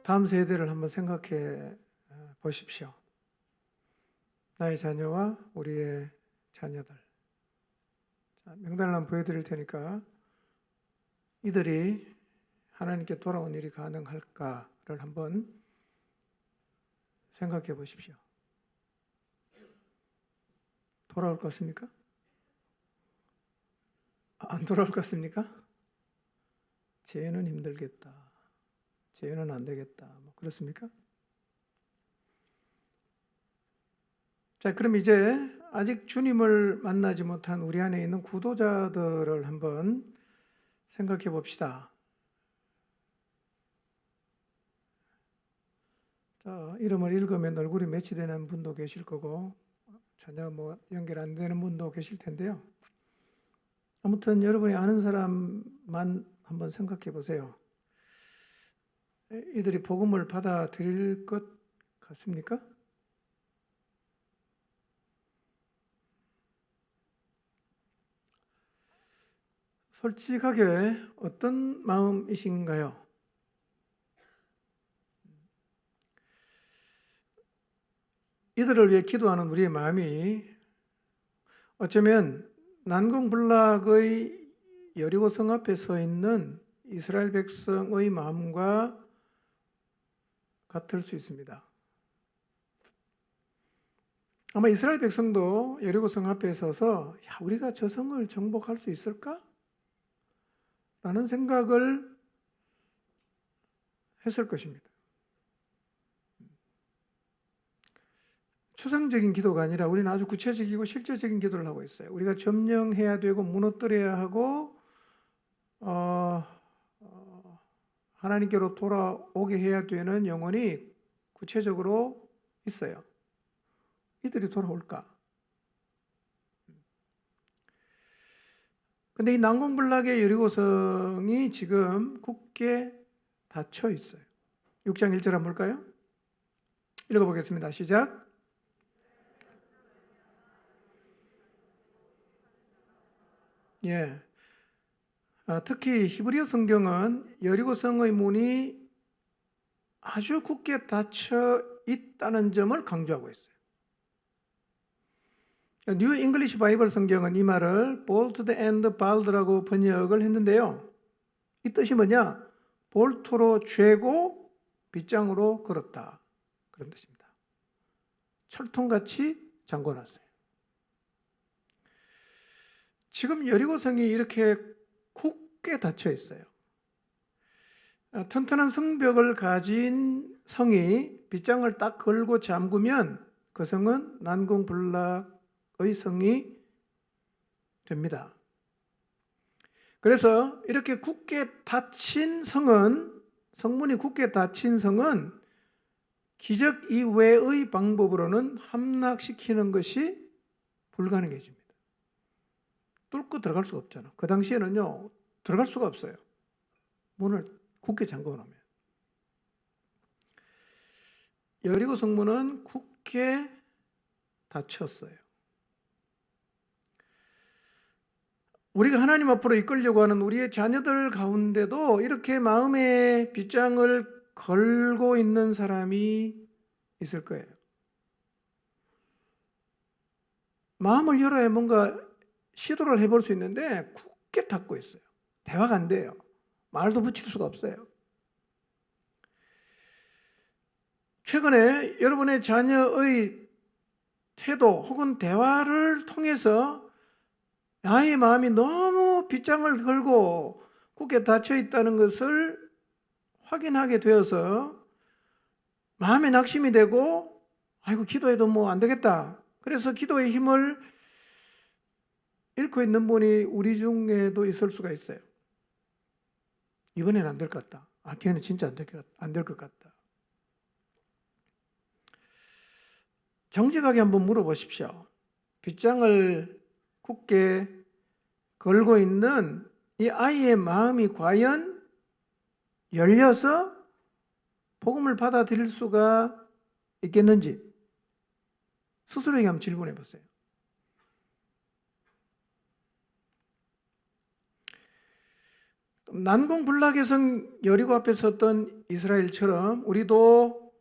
다음 세대를 한번 생각해 보십시오. 나의 자녀와 우리의 자녀들. 명단을 한번 보여드릴 테니까 이들이 하나님께 돌아온 일이 가능할까를 한번 생각해 보십시오. 돌아올 것 같습니까? 안 돌아올 것 같습니까? 쟤는 힘들겠다. 쟤는 안 되겠다. 뭐 그렇습니까? 자, 그럼 이제 아직 주님을 만나지 못한 우리 안에 있는 구도자들을 한번 생각해 봅시다. 자, 이름을 읽으면 얼굴이 매치되는 분도 계실 거고 전혀 뭐 연결 안 되는 분도 계실 텐데요. 아무튼 여러분이 아는 사람만 한번 생각해 보세요. 이들이 복음을 받아들일 것 같습니까? 솔직하게 어떤 마음이신가요? 이들을 위해 기도하는 우리의 마음이 어쩌면 난공불락의 여리고 성 앞에 서 있는 이스라엘 백성의 마음과 같을 수 있습니다. 아마 이스라엘 백성도 여리고 성 앞에 서서 우리가 저 성을 정복할 수 있을까? 라는 생각을 했을 것입니다. 추상적인 기도가 아니라 우리는 아주 구체적이고 실제적인 기도를 하고 있어요. 우리가 점령해야 되고 무너뜨려야 하고 하나님께로 돌아오게 해야 되는 영혼이 구체적으로 있어요. 이들이 돌아올까? 근데 이 난공불락의 여리고성이 지금 굳게 닫혀 있어요. 6장 1절 한번 볼까요? 읽어보겠습니다. 시작. 예. 특히 히브리어 성경은 여리고성의 문이 아주 굳게 닫혀 있다는 점을 강조하고 있어요. 뉴 잉글리시 바이블 성경은 이 말을 bolted and barred라고 번역을 했는데요. 이 뜻이 뭐냐? 볼트로 죄고 빗장으로 걸었다. 그런 뜻입니다. 철통같이 잠궈놨어요. 지금 여리고성이 이렇게 굳게 닫혀 있어요. 튼튼한 성벽을 가진 성이 빗장을 딱 걸고 잠그면 그 성은 난공불락의 성이 됩니다. 그래서 이렇게 굳게 닫힌 성은, 성문이 굳게 닫힌 성은 기적 이외의 방법으로는 함락시키는 것이 불가능해집니다. 뚫고 들어갈 수가 없잖아. 그 당시에는요, 들어갈 수가 없어요. 문을 굳게 잠궈 놓으면. 여리고 성문은 굳게 닫혔어요. 우리가 하나님 앞으로 이끌려고 하는 우리의 자녀들 가운데도 이렇게 마음의 빗장을 걸고 있는 사람이 있을 거예요. 마음을 열어야 뭔가 시도를 해볼 수 있는데 굳게 닫고 있어요. 대화가 안 돼요. 말도 붙일 수가 없어요. 최근에 여러분의 자녀의 태도 혹은 대화를 통해서 나의 마음이 너무 빗장을 걸고 굳게 닫혀 있다는 것을 확인하게 되어서 마음에 낙심이 되고 아이고 기도해도 뭐 안 되겠다. 그래서 기도의 힘을 잃고 있는 분이 우리 중에도 있을 수가 있어요. 이번엔 안 될 것 같다. 걔는 진짜 안 될 것 같다. 정직하게 한번 물어보십시오. 빗장을 굳게 걸고 있는 이 아이의 마음이 과연 열려서 복음을 받아들일 수가 있겠는지 스스로에게 한번 질문해 보세요. 난공불락의 여리고 앞에 섰던 이스라엘처럼 우리도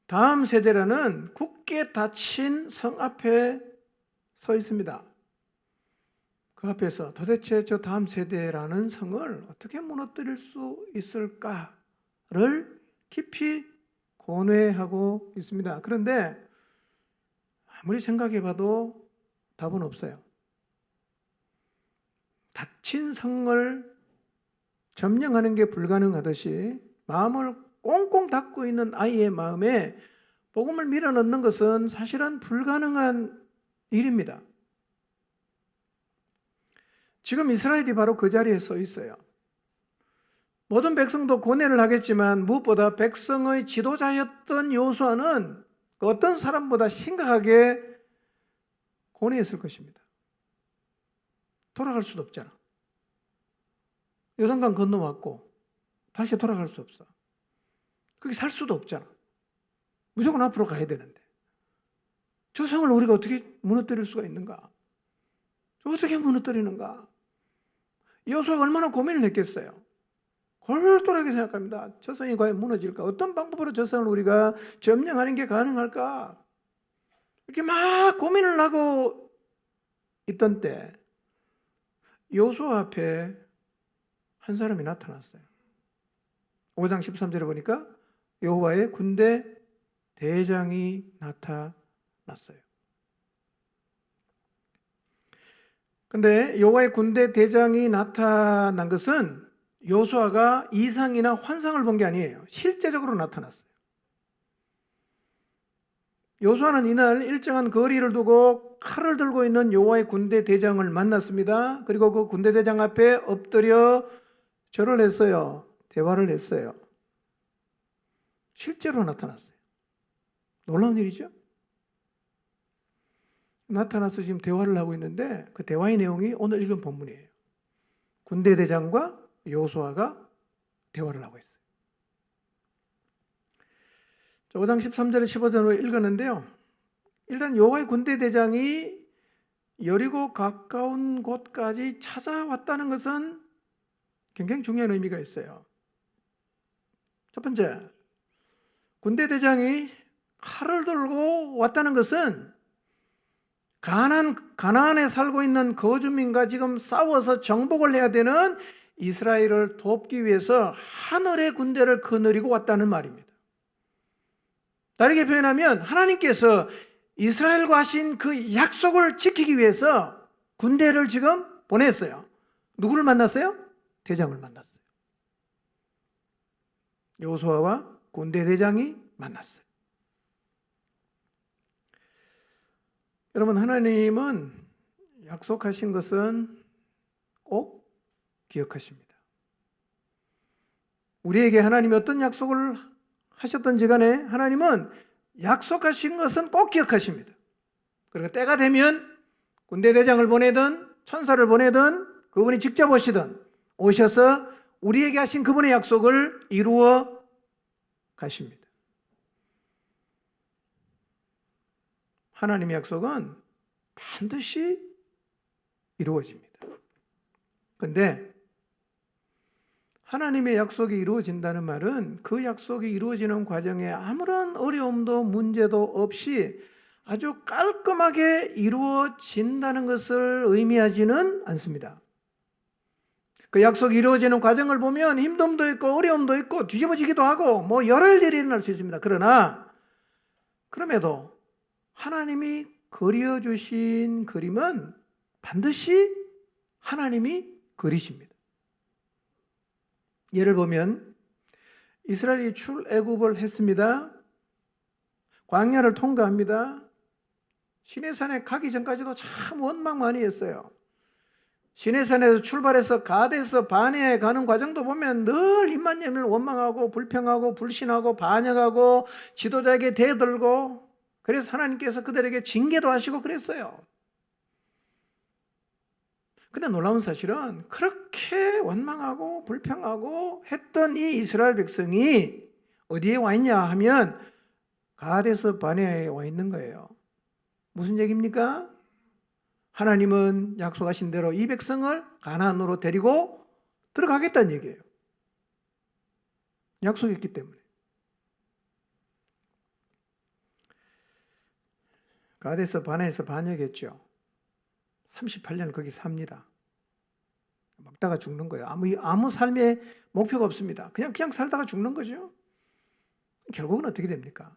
다음 세대라는 굳게 닫힌 성 앞에 서 있습니다. 그 앞에서 도대체 저 다음 세대라는 성을 어떻게 무너뜨릴 수 있을까를 깊이 고뇌하고 있습니다. 그런데 아무리 생각해봐도 답은 없어요. 닫힌 성을 점령하는 게 불가능하듯이 마음을 꽁꽁 닫고 있는 아이의 마음에 복음을 밀어넣는 것은 사실은 불가능한 일입니다. 지금 이스라엘이 바로 그 자리에 서 있어요. 모든 백성도 고뇌를 하겠지만 무엇보다 백성의 지도자였던 여호수아는 그 어떤 사람보다 심각하게 고뇌했을 것입니다. 돌아갈 수도 없잖아. 요단강 건너왔고 다시 돌아갈 수 없어. 거기 살 수도 없잖아. 무조건 앞으로 가야 되는데 저 성을 우리가 어떻게 무너뜨릴 수가 있는가? 어떻게 무너뜨리는가? 여호수아가 얼마나 고민을 했겠어요. 골똘하게 생각합니다. 저 성이 과연 무너질까? 어떤 방법으로 저 성을 우리가 점령하는 게 가능할까? 이렇게 막 고민을 하고 있던 때 여호수아 앞에 한 사람이 나타났어요. 5장 13절에 보니까 여호와의 군대 대장이 나타났어요. 근데 여호와의 군대 대장이 나타난 것은 여호수아가 이상이나 환상을 본 게 아니에요. 실제적으로 나타났어요. 여호수아는 이날 일정한 거리를 두고 칼을 들고 있는 여호와의 군대 대장을 만났습니다. 그리고 그 군대 대장 앞에 엎드려 절을 했어요. 대화를 했어요. 실제로 나타났어요. 놀라운 일이죠? 나타나서 지금 대화를 하고 있는데 그 대화의 내용이 오늘 읽은 본문이에요. 군대 대장과 여호수아가 대화를 하고 있어요. 5장 13절에 15절로 읽었는데요. 일단 여호와의 군대 대장이 여리고 가까운 곳까지 찾아왔다는 것은 굉장히 중요한 의미가 있어요. 첫 번째, 군대 대장이 칼을 들고 왔다는 것은 가나안에 살고 있는 거주민과 지금 싸워서 정복을 해야 되는 이스라엘을 돕기 위해서 하늘의 군대를 거느리고 왔다는 말입니다. 다르게 표현하면 하나님께서 이스라엘과 하신 그 약속을 지키기 위해서 군대를 지금 보냈어요. 누구를 만났어요? 대장을 만났어요. 여호수아와 군대 대장이 만났어요. 여러분, 하나님은 약속하신 것은 꼭 기억하십니다. 우리에게 하나님이 어떤 약속을 하셨던지 간에 하나님은 약속하신 것은 꼭 기억하십니다. 그리고 때가 되면 군대 대장을 보내든 천사를 보내든 그분이 직접 오셔서 우리에게 하신 그분의 약속을 이루어 가십니다. 하나님의 약속은 반드시 이루어집니다. 그런데 하나님의 약속이 이루어진다는 말은 그 약속이 이루어지는 과정에 아무런 어려움도 문제도 없이 아주 깔끔하게 이루어진다는 것을 의미하지는 않습니다. 그 약속이 이루어지는 과정을 보면 힘듦도 있고 어려움도 있고 뒤집어지기도 하고 뭐 여러 일이 일어날 수 있습니다. 그럼에도 하나님이 그려주신 그림은 반드시 하나님이 그리십니다. 예를 보면 이스라엘이 출애굽을 했습니다. 광야를 통과합니다. 시내산에 가기 전까지도 참 원망 많이 했어요. 시내산에서 출발해서 가데스 바네아에 가는 과정도 보면 늘 입만 열면 원망하고 불평하고 불신하고 반역하고 지도자에게 대들고, 그래서 하나님께서 그들에게 징계도 하시고 그랬어요. 근데 놀라운 사실은 그렇게 원망하고 불평하고 했던 이 이스라엘 백성이 어디에 와 있냐 하면 가데스 바네아에 와 있는 거예요. 무슨 얘기입니까? 하나님은 약속하신 대로 이 백성을 가나안으로 데리고 들어가겠다는 얘기예요. 약속했기 때문에. 가데스 바네에서 반역했죠. 38년 거기 삽니다. 먹다가 죽는 거예요. 아무 삶의 목표가 없습니다. 그냥 살다가 죽는 거죠. 결국은 어떻게 됩니까?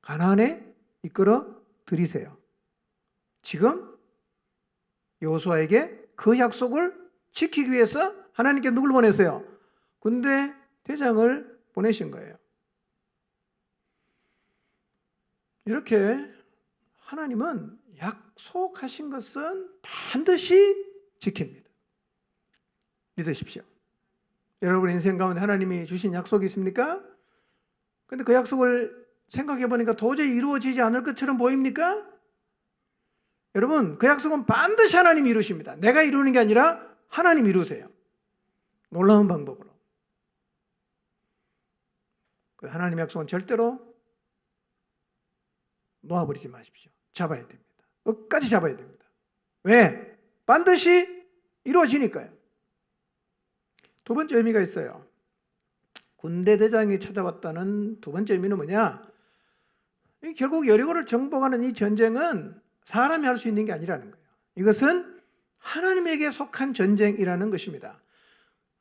가나안에 이끌어 들이세요. 지금 여호수아에게 그 약속을 지키기 위해서 하나님께 누굴 보냈어요? 군대 대장을 보내신 거예요. 이렇게 하나님은 약속하신 것은 반드시 지킵니다. 믿으십시오. 여러분 인생 가운데 하나님이 주신 약속이 있습니까? 근데 그 약속을 생각해 보니까 도저히 이루어지지 않을 것처럼 보입니까? 여러분, 그 약속은 반드시 하나님이 이루십니다. 내가 이루는 게 아니라 하나님이 이루세요. 놀라운 방법으로. 하나님의 약속은 절대로 놓아버리지 마십시오. 잡아야 됩니다. 끝까지 잡아야 됩니다. 왜? 반드시 이루어지니까요. 두 번째 의미가 있어요. 군대 대장이 찾아왔다는 두 번째 의미는 뭐냐? 결국 여리고를 정복하는 이 전쟁은 사람이 할 수 있는 게 아니라는 거예요. 이것은 하나님에게 속한 전쟁이라는 것입니다.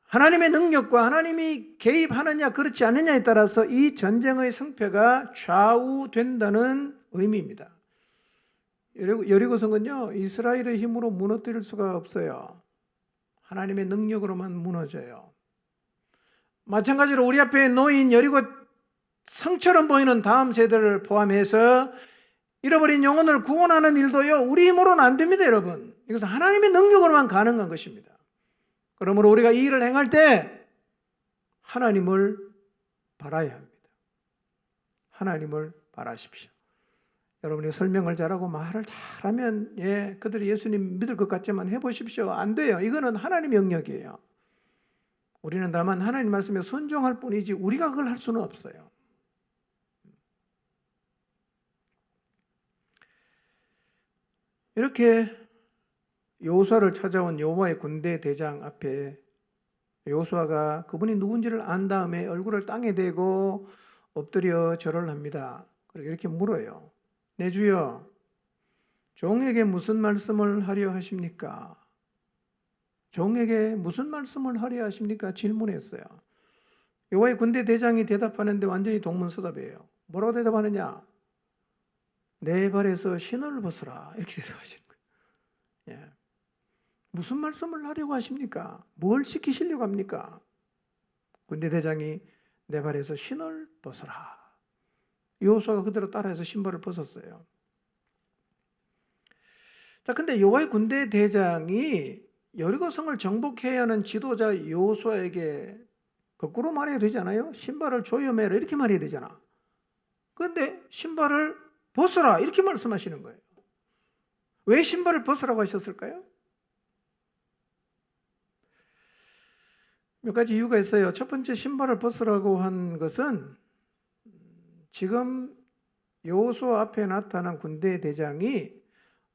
하나님의 능력과 하나님이 개입하느냐 그렇지 않느냐에 따라서 이 전쟁의 승패가 좌우된다는 의미입니다. 여리고성은요, 이스라엘의 힘으로 무너뜨릴 수가 없어요. 하나님의 능력으로만 무너져요. 마찬가지로 우리 앞에 놓인 여리고 성처럼 보이는 다음 세대를 포함해서 잃어버린 영혼을 구원하는 일도요, 우리 힘으로는 안 됩니다, 여러분. 이것은 하나님의 능력으로만 가능한 것입니다. 그러므로 우리가 이 일을 행할 때 하나님을 바라야 합니다. 하나님을 바라십시오. 여러분이 설명을 잘하고 말을 잘하면 그들이 예수님 믿을 것 같지만 해보십시오. 안 돼요. 이거는 하나님의 영역이에요. 우리는 다만 하나님 말씀에 순종할 뿐이지 우리가 그걸 할 수는 없어요. 이렇게 여호수아를 찾아온 여호와의 군대 대장 앞에 여호수아가 그분이 누군지를 안 다음에 얼굴을 땅에 대고 엎드려 절을 합니다. 그리고 이렇게 물어요. 내 주여, 종에게 무슨 말씀을 하려 하십니까? 종에게 무슨 말씀을 하려 하십니까? 질문했어요. 여호와의 군대 대장이 대답하는데 완전히 동문서답이에요. 뭐라고 대답하느냐? 내 발에서 신을 벗으라. 이렇게 대답하시는 거예요. 예. 무슨 말씀을 하려고 하십니까? 뭘 시키시려고 합니까? 군대 대장이 내 발에서 신을 벗으라. 여호수아가 그대로 따라해서 신발을 벗었어요. 자, 근데 여호와의 군대 대장이 여리고성을 정복해야 하는 지도자 여호수아에게 거꾸로 말해야 되잖아요. 신발을 조여매라 이렇게 말해야 되잖아. 그런데 신발을 벗으라 이렇게 말씀하시는 거예요. 왜 신발을 벗으라고 하셨을까요? 몇 가지 이유가 있어요. 첫 번째, 신발을 벗으라고 한 것은 지금 여호수아 앞에 나타난 군대 대장이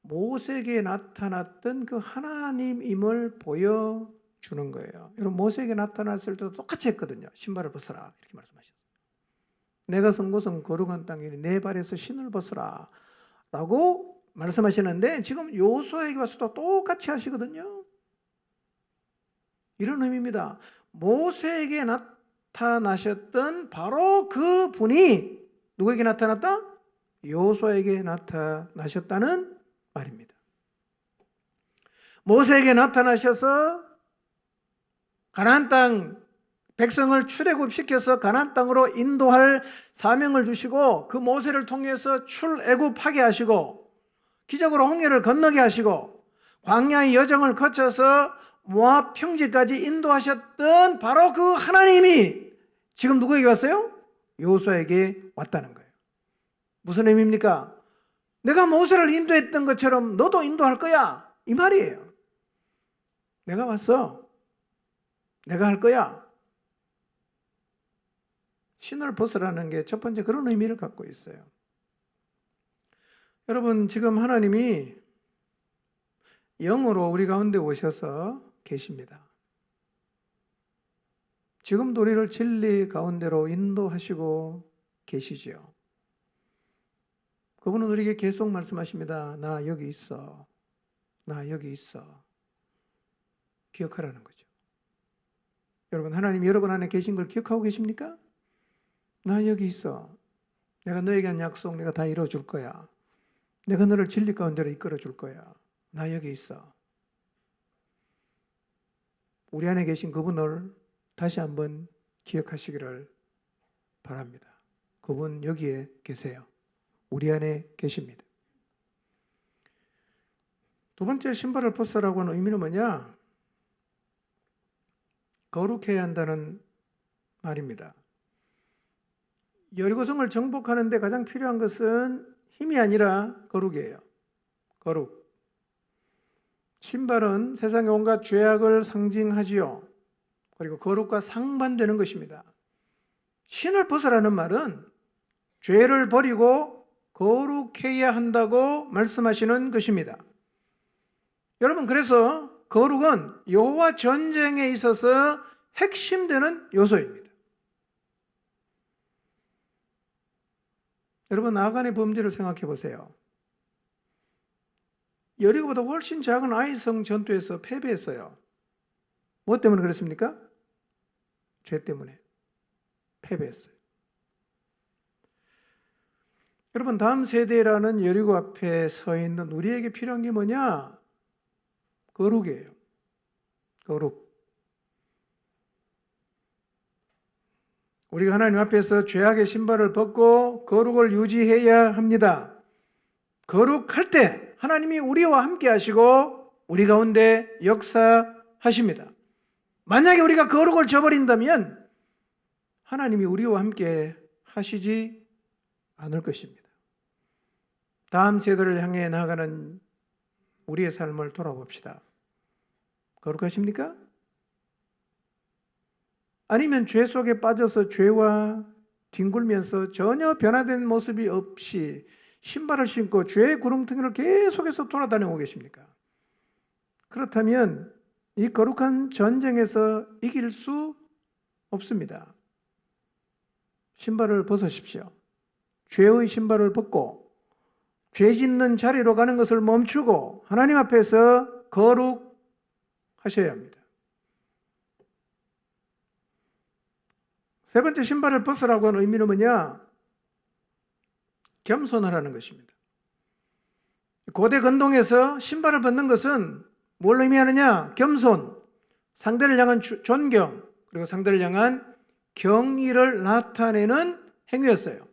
모세에게 나타났던 그 하나님임을 보여주는 거예요. 여러분, 모세에게 나타났을 때도 똑같이 했거든요. 신발을 벗어라 이렇게 말씀하셨어요. 내가 선 곳은 거룩한 땅이니 내 발에서 신을 벗어라 라고 말씀하시는데 지금 여호수아에게 와서도 똑같이 하시거든요. 이런 의미입니다. 모세에게 나타나셨던 바로 그 분이 누구에게 나타났다? 여호수아에게 나타나셨다는 말입니다. 모세에게 나타나셔서 가나안 땅 백성을 출애굽시켜서 가나안 땅으로 인도할 사명을 주시고 그 모세를 통해서 출애굽하게 하시고 기적으로 홍해를 건너게 하시고 광야의 여정을 거쳐서 모압 평지까지 인도하셨던 바로 그 하나님이 지금 누구에게 왔어요? 여호수아에게 왔다는 거예요. 무슨 의미입니까? 내가 모세를 인도했던 것처럼 너도 인도할 거야 이 말이에요. 내가 왔어. 내가 할 거야. 신을 벗으라는 게 첫 번째 그런 의미를 갖고 있어요. 여러분, 지금 하나님이 영으로 우리 가운데 오셔서 계십니다. 지금도 우리를 진리 가운데로 인도하시고 계시지요. 그분은 우리에게 계속 말씀하십니다. 나 여기 있어. 나 여기 있어. 기억하라는 거죠. 여러분, 하나님 여러분 안에 계신 걸 기억하고 계십니까? 나 여기 있어. 내가 너에게 한 약속 내가 다 이뤄줄 거야. 내가 너를 진리 가운데로 이끌어 줄 거야. 나 여기 있어. 우리 안에 계신 그분을 다시 한번 기억하시기를 바랍니다. 그분 여기에 계세요. 우리 안에 계십니다. 두 번째, 신발을 벗으라고 하는 의미는 뭐냐? 거룩해야 한다는 말입니다. 여리고성을 정복하는 데 가장 필요한 것은 힘이 아니라 거룩이에요. 거룩. 신발은 세상의 온갖 죄악을 상징하지요. 그리고 거룩과 상반되는 것입니다. 신을 벗으라는 말은 죄를 버리고 거룩해야 한다고 말씀하시는 것입니다. 여러분, 그래서 거룩은 여호와 전쟁에 있어서 핵심되는 요소입니다. 여러분, 아간의 범죄를 생각해 보세요. 여리고보다 훨씬 작은 아이성 전투에서 패배했어요. 뭐 때문에 그랬습니까? 죄 때문에 패배했어요. 여러분, 다음 세대라는 여리고 앞에 서 있는 우리에게 필요한 게 뭐냐? 거룩이에요. 거룩. 우리가 하나님 앞에서 죄악의 신발을 벗고 거룩을 유지해야 합니다. 거룩할 때 하나님이 우리와 함께 하시고 우리 가운데 역사하십니다. 만약에 우리가 거룩을 저버린다면 하나님이 우리와 함께 하시지 않을 것입니다. 다음 세대를 향해 나아가는 우리의 삶을 돌아봅시다. 거룩하십니까? 아니면 죄 속에 빠져서 죄와 뒹굴면서 전혀 변화된 모습이 없이 신발을 신고 죄의 구렁텅이를 계속해서 돌아다니고 계십니까? 그렇다면 이 거룩한 전쟁에서 이길 수 없습니다. 신발을 벗으십시오. 죄의 신발을 벗고 죄 짓는 자리로 가는 것을 멈추고 하나님 앞에서 거룩하셔야 합니다. 세 번째, 신발을 벗으라고 하는 의미는 뭐냐? 겸손하라는 것입니다. 고대 근동에서 신발을 벗는 것은 뭘 의미하느냐? 겸손, 상대를 향한 존경, 그리고 상대를 향한 경의를 나타내는 행위였어요.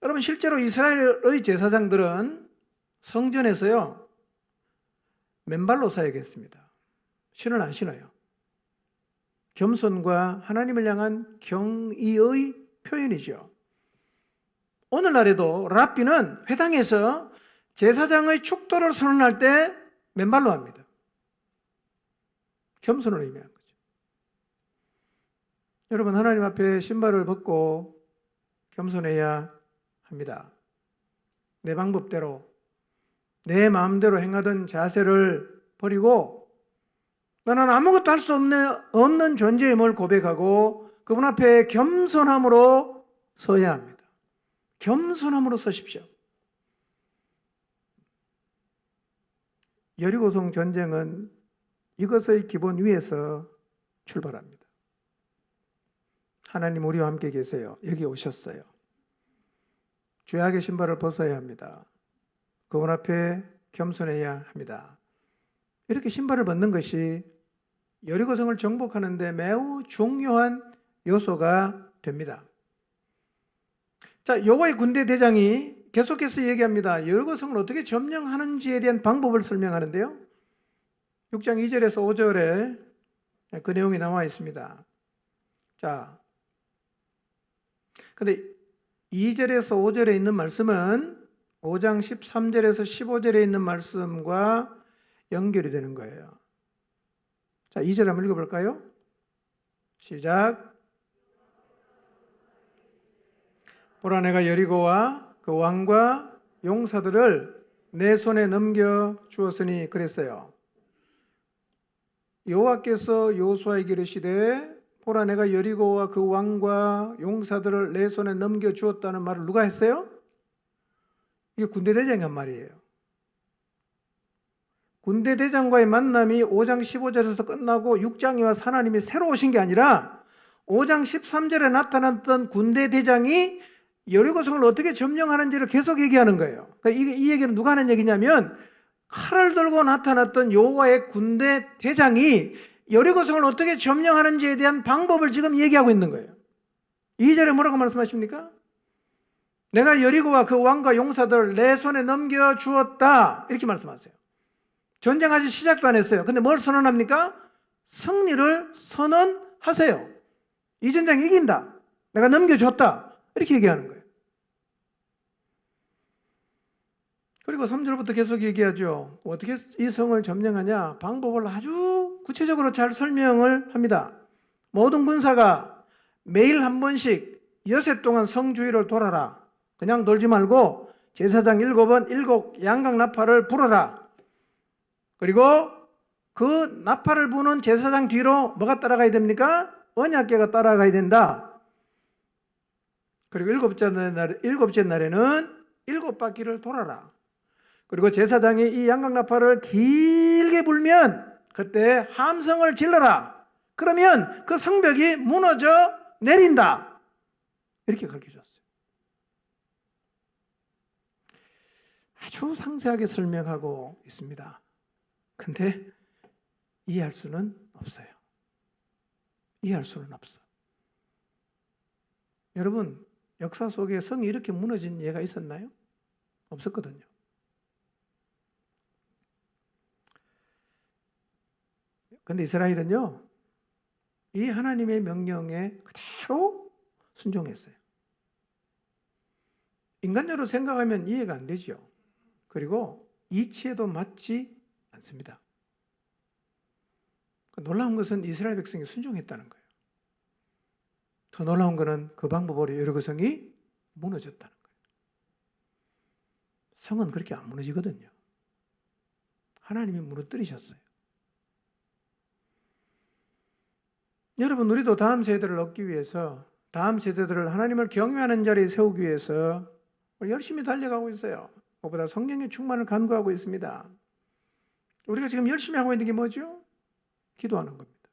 여러분, 실제로 이스라엘의 제사장들은 성전에서요, 맨발로 사역했습니다. 신을 안 신어요. 겸손과 하나님을 향한 경의의 표현이죠. 오늘날에도 랍비는 회당에서 제사장의 축도를 선언할 때 맨발로 합니다. 겸손을 의미하는 거죠. 여러분, 하나님 앞에 신발을 벗고 겸손해야 합니다. 내 방법대로, 내 마음대로 행하던 자세를 버리고 나는 아무것도 할 수 없는 존재임을 고백하고 그분 앞에 겸손함으로 서야 합니다. 겸손함으로 서십시오. 여리고성 전쟁은 이것의 기본 위에서 출발합니다. 하나님 우리와 함께 계세요. 여기 오셨어요. 죄악의 신발을 벗어야 합니다. 그분 앞에 겸손해야 합니다. 이렇게 신발을 벗는 것이 여리고성을 정복하는 데 매우 중요한 요소가 됩니다. 자, 여호와의 군대 대장이 계속해서 얘기합니다. 여리고성을 어떻게 점령하는지에 대한 방법을 설명하는데요. 6장 2절에서 5절에 그 내용이 나와 있습니다. 자, 근데 2절에서 5절에 있는 말씀은 5장 13절에서 15절에 있는 말씀과 연결이 되는 거예요. 자, 2절 한번 읽어볼까요? 시작. 보라, 내가 여리고와 그 왕과 용사들을 내 손에 넘겨 주었으니 그랬어요. 여호와께서 여호수아에게 이르시되 보라, 내가 여리고와 그 왕과 용사들을 내 손에 넘겨주었다는 말을 누가 했어요? 이게 군대대장이 한 말이에요. 군대대장과의 만남이 5장 15절에서 끝나고 6장에 와서 하나님이 새로 오신 게 아니라 5장 13절에 나타났던 군대대장이 여리고성을 어떻게 점령하는지를 계속 얘기하는 거예요. 그러니까 이 얘기는 누가 하는 얘기냐면 칼을 들고 나타났던 여호와의 군대대장이 여리고성을 어떻게 점령하는지에 대한 방법을 지금 얘기하고 있는 거예요. 2절에 뭐라고 말씀하십니까? 내가 여리고와 그 왕과 용사들을 내 손에 넘겨주었다, 이렇게 말씀하세요. 전쟁 아직 시작도 안 했어요. 근데 뭘 선언합니까? 승리를 선언하세요. 이 전쟁 이긴다, 내가 넘겨줬다, 이렇게 얘기하는 거예요. 그리고 3절부터 계속 얘기하죠. 어떻게 이 성을 점령하냐, 방법을 아주 구체적으로 잘 설명을 합니다. 모든 군사가 매일 한 번씩 여세 동안 성 주위를 돌아라. 그냥 돌지 말고 제사장 7번 7 양각 나팔을 불어라. 그리고 그 나팔을 부는 제사장 뒤로 뭐가 따라가야 됩니까? 언약궤가 따라가야 된다. 그리고 일곱째 날에는 7바퀴를 돌아라. 그리고 제사장이 이 양각 나팔을 길게 불면 그때 함성을 질러라. 그러면 그 성벽이 무너져 내린다. 이렇게 가르쳐줬어요. 아주 상세하게 설명하고 있습니다. 근데 이해할 수는 없어요. 이해할 수는 없어. 여러분, 역사 속에 성이 이렇게 무너진 예가 있었나요? 없었거든요. 근데 이스라엘은요, 이 하나님의 명령에 그대로 순종했어요. 인간적으로 생각하면 이해가 안 되죠. 그리고 이치에도 맞지 않습니다. 놀라운 것은 이스라엘 백성이 순종했다는 거예요. 더 놀라운 것은 그 방법으로 여리고성이 무너졌다는 거예요. 성은 그렇게 안 무너지거든요. 하나님이 무너뜨리셨어요. 여러분, 우리도 다음 세대를 얻기 위해서, 다음 세대들을 하나님을 경외하는 자리에 세우기 위해서 열심히 달려가고 있어요. 그보다 성령의 충만을 간구하고 있습니다. 우리가 지금 열심히 하고 있는 게 뭐죠? 기도하는 겁니다.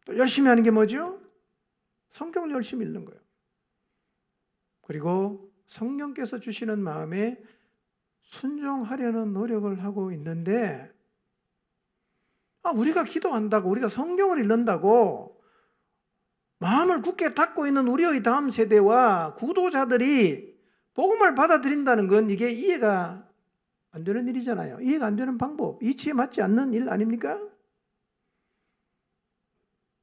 또 열심히 하는 게 뭐죠? 성경을 열심히 읽는 거예요. 그리고 성령께서 주시는 마음에 순종하려는 노력을 하고 있는데, 우리가 기도한다고, 우리가 성경을 읽는다고 마음을 굳게 닫고 있는 우리의 다음 세대와 구도자들이 복음을 받아들인다는 건 이게 이해가 안 되는 일이잖아요. 이해가 안 되는 방법, 이치에 맞지 않는 일 아닙니까?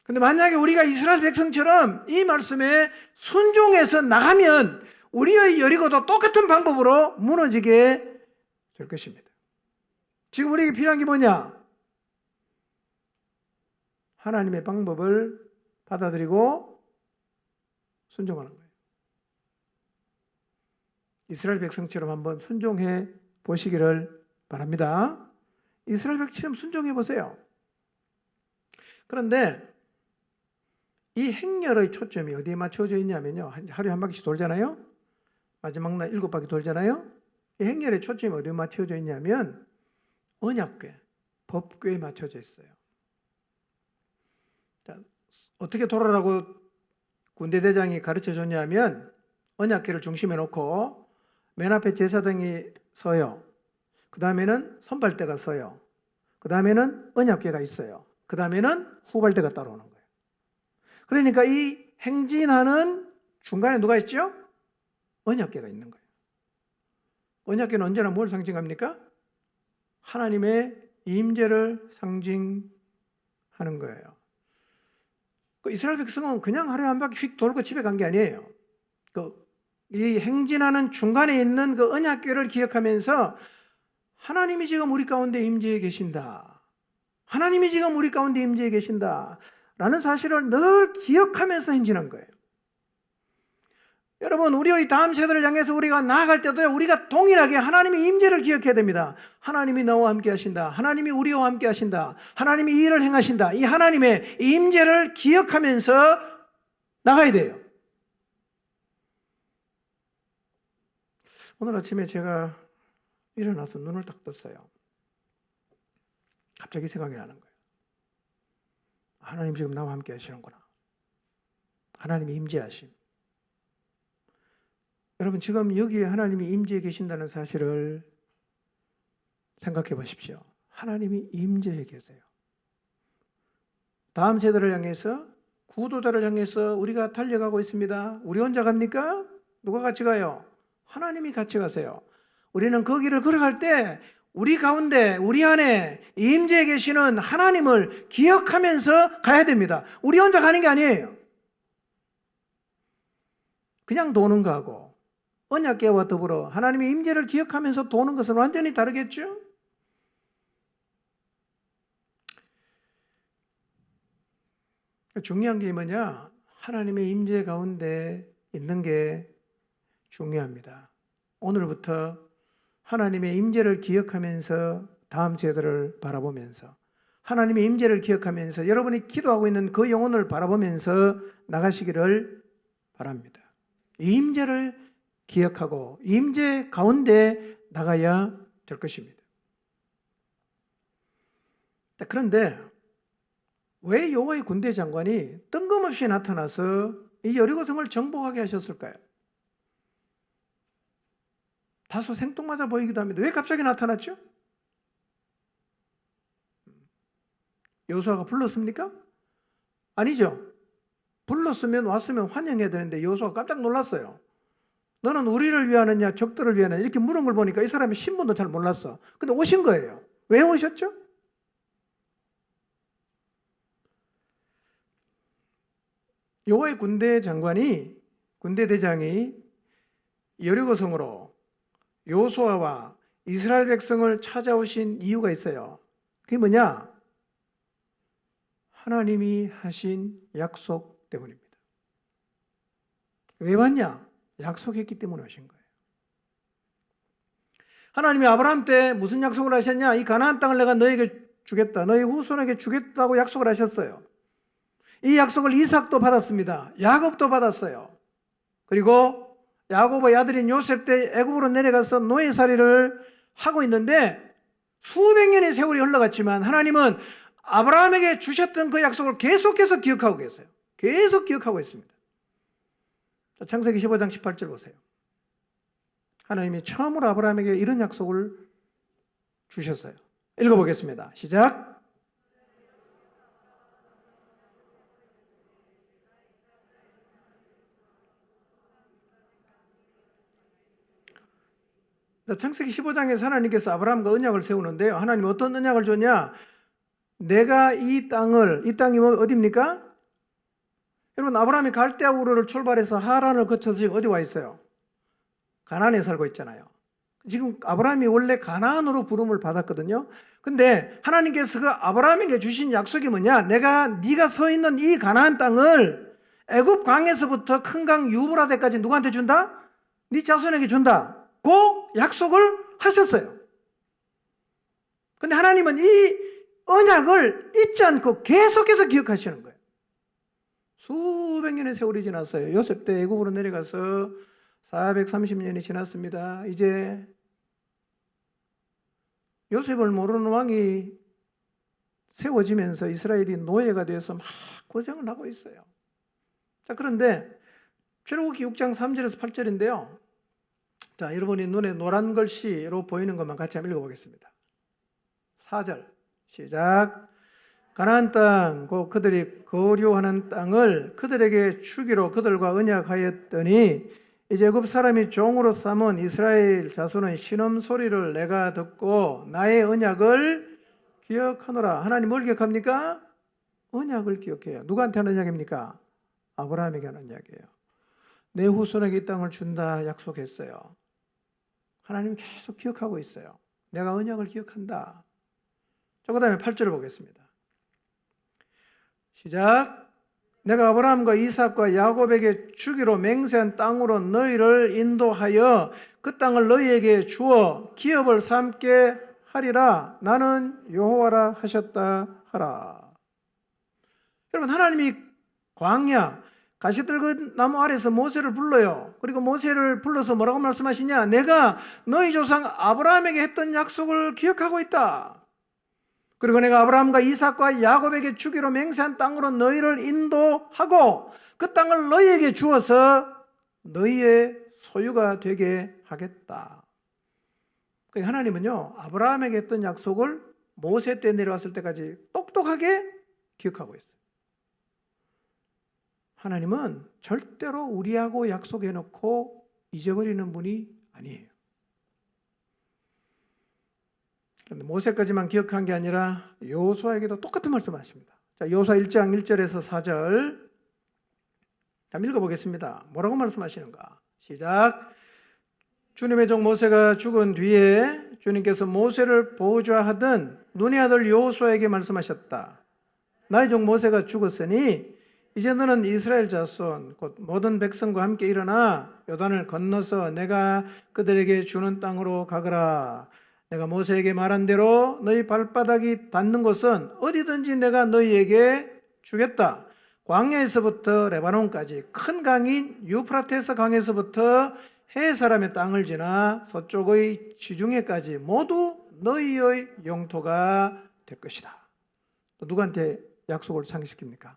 근데 만약에 우리가 이스라엘 백성처럼 이 말씀에 순종해서 나가면 우리의 여리고도 똑같은 방법으로 무너지게 될 것입니다. 지금 우리에게 필요한 게 뭐냐? 하나님의 방법을 받아들이고 순종하는 거예요. 이스라엘 백성처럼 한번 순종해 보시기를 바랍니다. 이스라엘 백성처럼 순종해 보세요. 그런데 이 행렬의 초점이 어디에 맞춰져 있냐면요, 하루에 한 바퀴씩 돌잖아요. 마지막 날 7바퀴 돌잖아요. 이 행렬의 초점이 어디에 맞춰져 있냐면 언약궤, 법궤에 맞춰져 있어요. 어떻게 돌아라고 군대대장이 가르쳐 줬냐면 언약궤를 중심에 놓고 맨 앞에 제사장이 서요. 그 다음에는 선발대가 서요. 그 다음에는 언약궤가 있어요. 그 다음에는 후발대가 따라오는 거예요. 그러니까 이 행진하는 중간에 누가 있죠? 언약궤가 있는 거예요. 언약궤는 언제나 뭘 상징합니까? 하나님의 임재를 상징하는 거예요. 이스라엘 백성은 그냥 하루에 한 바퀴 휙 돌고 집에 간 게 아니에요. 이 행진하는 중간에 있는 그 언약궤를 기억하면서 하나님이 지금 우리 가운데 임재해 계신다. 하나님이 지금 우리 가운데 임재해 계신다. 라는 사실을 늘 기억하면서 행진한 거예요. 여러분, 우리의 다음 세대를 향해서 우리가 나아갈 때도요, 우리가 동일하게 하나님의 임재를 기억해야 됩니다. 하나님이 나와 함께 하신다. 하나님이 우리와 함께 하신다. 하나님이 이 일을 행하신다. 이 하나님의 임재를 기억하면서 나가야 돼요. 오늘 아침에 제가 일어나서 눈을 딱 떴어요. 갑자기 생각이 나는 거예요. 하나님 지금 나와 함께 하시는구나. 하나님이 임재하심. 여러분, 지금 여기에 하나님이 임재해 계신다는 사실을 생각해 보십시오. 하나님이 임재해 계세요. 다음 세대를 향해서, 구도자를 향해서 우리가 달려가고 있습니다. 우리 혼자 갑니까? 누가 같이 가요? 하나님이 같이 가세요. 우리는 그 길을 걸어갈 때 우리 가운데, 우리 안에 임재해 계시는 하나님을 기억하면서 가야 됩니다. 우리 혼자 가는 게 아니에요. 그냥 도는 거하고 언약궤와 더불어 하나님의 임재를 기억하면서 도는 것은 완전히 다르겠죠? 중요한 게 뭐냐? 하나님의 임재 가운데 있는 게 중요합니다. 오늘부터 하나님의 임재를 기억하면서 다음 세대를 바라보면서 하나님의 임재를 기억하면서 여러분이 기도하고 있는 그 영혼을 바라보면서 나가시기를 바랍니다. 이 임재를 기억하고 임재 가운데 나가야 될 것입니다. 그런데 왜 여호와의 군대 장관이 뜬금없이 나타나서 이 여리고성을 정복하게 하셨을까요? 다소 생뚱맞아 보이기도 합니다. 왜 갑자기 나타났죠? 여호수아가 불렀습니까? 아니죠. 불렀으면 왔으면 환영해야 되는데 여호수아가 깜짝 놀랐어요. 너는 우리를 위하느냐 적들을 위하느냐 이렇게 물은 걸 보니까 이 사람의 신분도 잘 몰랐어. 근데 오신 거예요. 왜 오셨죠? 여호와의 군대 장관이, 군대 대장이 여리고성으로 여호수아와 이스라엘 백성을 찾아오신 이유가 있어요. 그게 뭐냐? 하나님이 하신 약속 때문입니다. 왜 왔냐? 약속했기 때문에 오신 거예요. 하나님이 아브라함 때 무슨 약속을 하셨냐? 이 가나안 땅을 내가 너에게 주겠다. 너희 후손에게 주겠다고 약속을 하셨어요. 이 약속을 이삭도 받았습니다. 야곱도 받았어요. 그리고 야곱의 아들인 요셉 때 애굽으로 내려가서 노예살이를 하고 있는데 수백 년의 세월이 흘러갔지만 하나님은 아브라함에게 주셨던 그 약속을 계속해서 기억하고 계세요. 계속 기억하고 있습니다. 창세기 15장 18절 보세요. 하나님이 처음으로 아브라함에게 이런 약속을 주셨어요. 읽어보겠습니다. 시작. 창세기 15장에서 하나님께서 아브라함과 언약을 세우는데요. 하나님 어떤 언약을 줬냐? 내가 이 땅이 어디입니까? 여러분, 아브라함이 갈대아 우르를 출발해서 하란을 거쳐서 지금 어디 와 있어요? 가나안에 살고 있잖아요. 지금 아브라함이 원래 가나안으로 부름을 받았거든요. 근데 하나님께서 그 아브라함에게 주신 약속이 뭐냐? 네가 서 있는 이 가나안 땅을 애굽 강에서부터 큰 강 유브라데까지 누구한테 준다? 네 자손에게 준다. 그 약속을 하셨어요. 근데 하나님은 이 언약을 잊지 않고 계속해서 기억하시는 거예요. 수백 년의 세월이 지났어요. 요셉 때 애굽으로 내려가서 430년이 지났습니다. 이제 요셉을 모르는 왕이 세워지면서 이스라엘이 노예가 되어서 막 고생을 하고 있어요. 자, 그런데 출애굽기 6장 3절에서 8절인데요. 자, 여러분이 눈에 노란 글씨로 보이는 것만 같이 한번 읽어보겠습니다. 4절 시작. 가나안 땅, 곧 그들이 거류하는 땅을 그들에게 주기로 그들과 언약하였더니 이제 애굽 사람이 종으로 삼은 이스라엘 자손은 신음 소리를 내가 듣고 나의 언약을 기억하노라. 하나님 뭘 기억합니까? 언약을 기억해요. 누구한테 하는 언약입니까? 아브라함에게 하는 언약이에요. 내 후손에게 이 땅을 준다 약속했어요. 하나님 계속 기억하고 있어요. 내가 언약을 기억한다. 자, 그 다음에 8절을 보겠습니다. 시작. 내가 아브라함과 이삭과 야곱에게 주기로 맹세한 땅으로 너희를 인도하여 그 땅을 너희에게 주어 기업을 삼게 하리라. 나는 여호와라 하셨다 하라. 여러분, 하나님이 광야 가시들그 나무 아래서 모세를 불러요. 그리고 모세를 불러서 뭐라고 말씀하시냐? 내가 너희 조상 아브라함에게 했던 약속을 기억하고 있다. 그리고 내가 아브라함과 이삭과 야곱에게 주기로 맹세한 땅으로 너희를 인도하고 그 땅을 너희에게 주어서 너희의 소유가 되게 하겠다. 그러니까 하나님은요, 아브라함에게 했던 약속을 모세 때 내려왔을 때까지 똑똑하게 기억하고 있어요. 하나님은 절대로 우리하고 약속해놓고 잊어버리는 분이 아니에요. 그런데 모세까지만 기억한 게 아니라 여호수아에게도 똑같은 말씀하십니다. 자, 여호수아 1장 1절에서 4절 한번 읽어보겠습니다. 뭐라고 말씀하시는가? 시작. 주님의 종 모세가 죽은 뒤에 주님께서 모세를 보좌하던 눈의 아들 여호수아에게 말씀하셨다. 나의 종 모세가 죽었으니 이제 너는 이스라엘 자손 곧 모든 백성과 함께 일어나 요단을 건너서 내가 그들에게 주는 땅으로 가거라. 내가 모세에게 말한 대로 너희 발바닥이 닿는 곳은 어디든지 내가 너희에게 주겠다. 광야에서부터 레바논까지 큰 강인 유프라테스 강에서부터 해 사람의 땅을 지나 서쪽의 지중해까지 모두 너희의 영토가 될 것이다. 또 누구한테 약속을 상기시킵니까?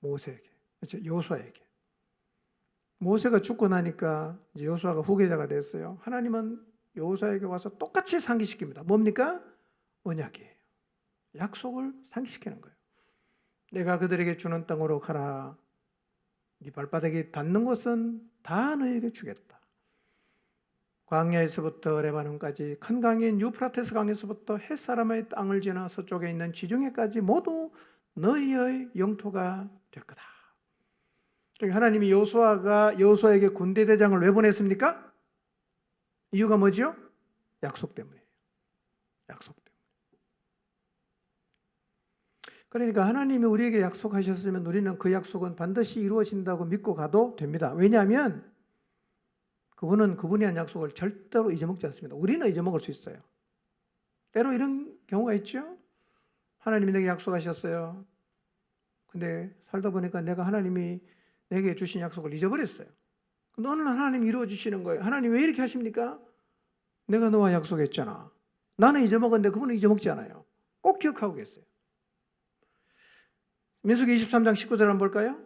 모세에게, 그렇죠? 여호수아에게. 모세가 죽고 나니까 이제 여호수아가 후계자가 됐어요. 하나님은 여호수아에게 와서 똑같이 상기시킵니다. 뭡니까? 언약이에요. 약속을 상기시키는 거예요. 내가 그들에게 주는 땅으로 가라. 네 발바닥이 닿는 곳은 다 너에게 주겠다. 광야에서부터 레바논까지 큰 강인 유프라테스 강에서부터 햇사람의 땅을 지나 서쪽에 있는 지중해까지 모두 너희의 영토가 될 거다. 하나님이 여호수아에게 군대 대장을 왜 보냈습니까? 이유가 뭐죠? 약속 때문이에요. 약속 때문에. 그러니까 하나님이 우리에게 약속하셨으면 우리는 그 약속은 반드시 이루어진다고 믿고 가도 됩니다. 왜냐하면 그분은 그분이 한 약속을 절대로 잊어먹지 않습니다. 우리는 잊어먹을 수 있어요. 때로 이런 경우가 있죠. 하나님이 내게 약속하셨어요. 근데 살다 보니까 내가 하나님이 내게 주신 약속을 잊어버렸어요. 근데 어느 날 하나님이 이루어 주시는 거예요. 하나님 왜 이렇게 하십니까? 내가 너와 약속했잖아. 나는 잊어먹었는데 그분은 잊어먹지 않아요. 꼭 기억하고 계세요. 민수기 23장 19절 한번 볼까요?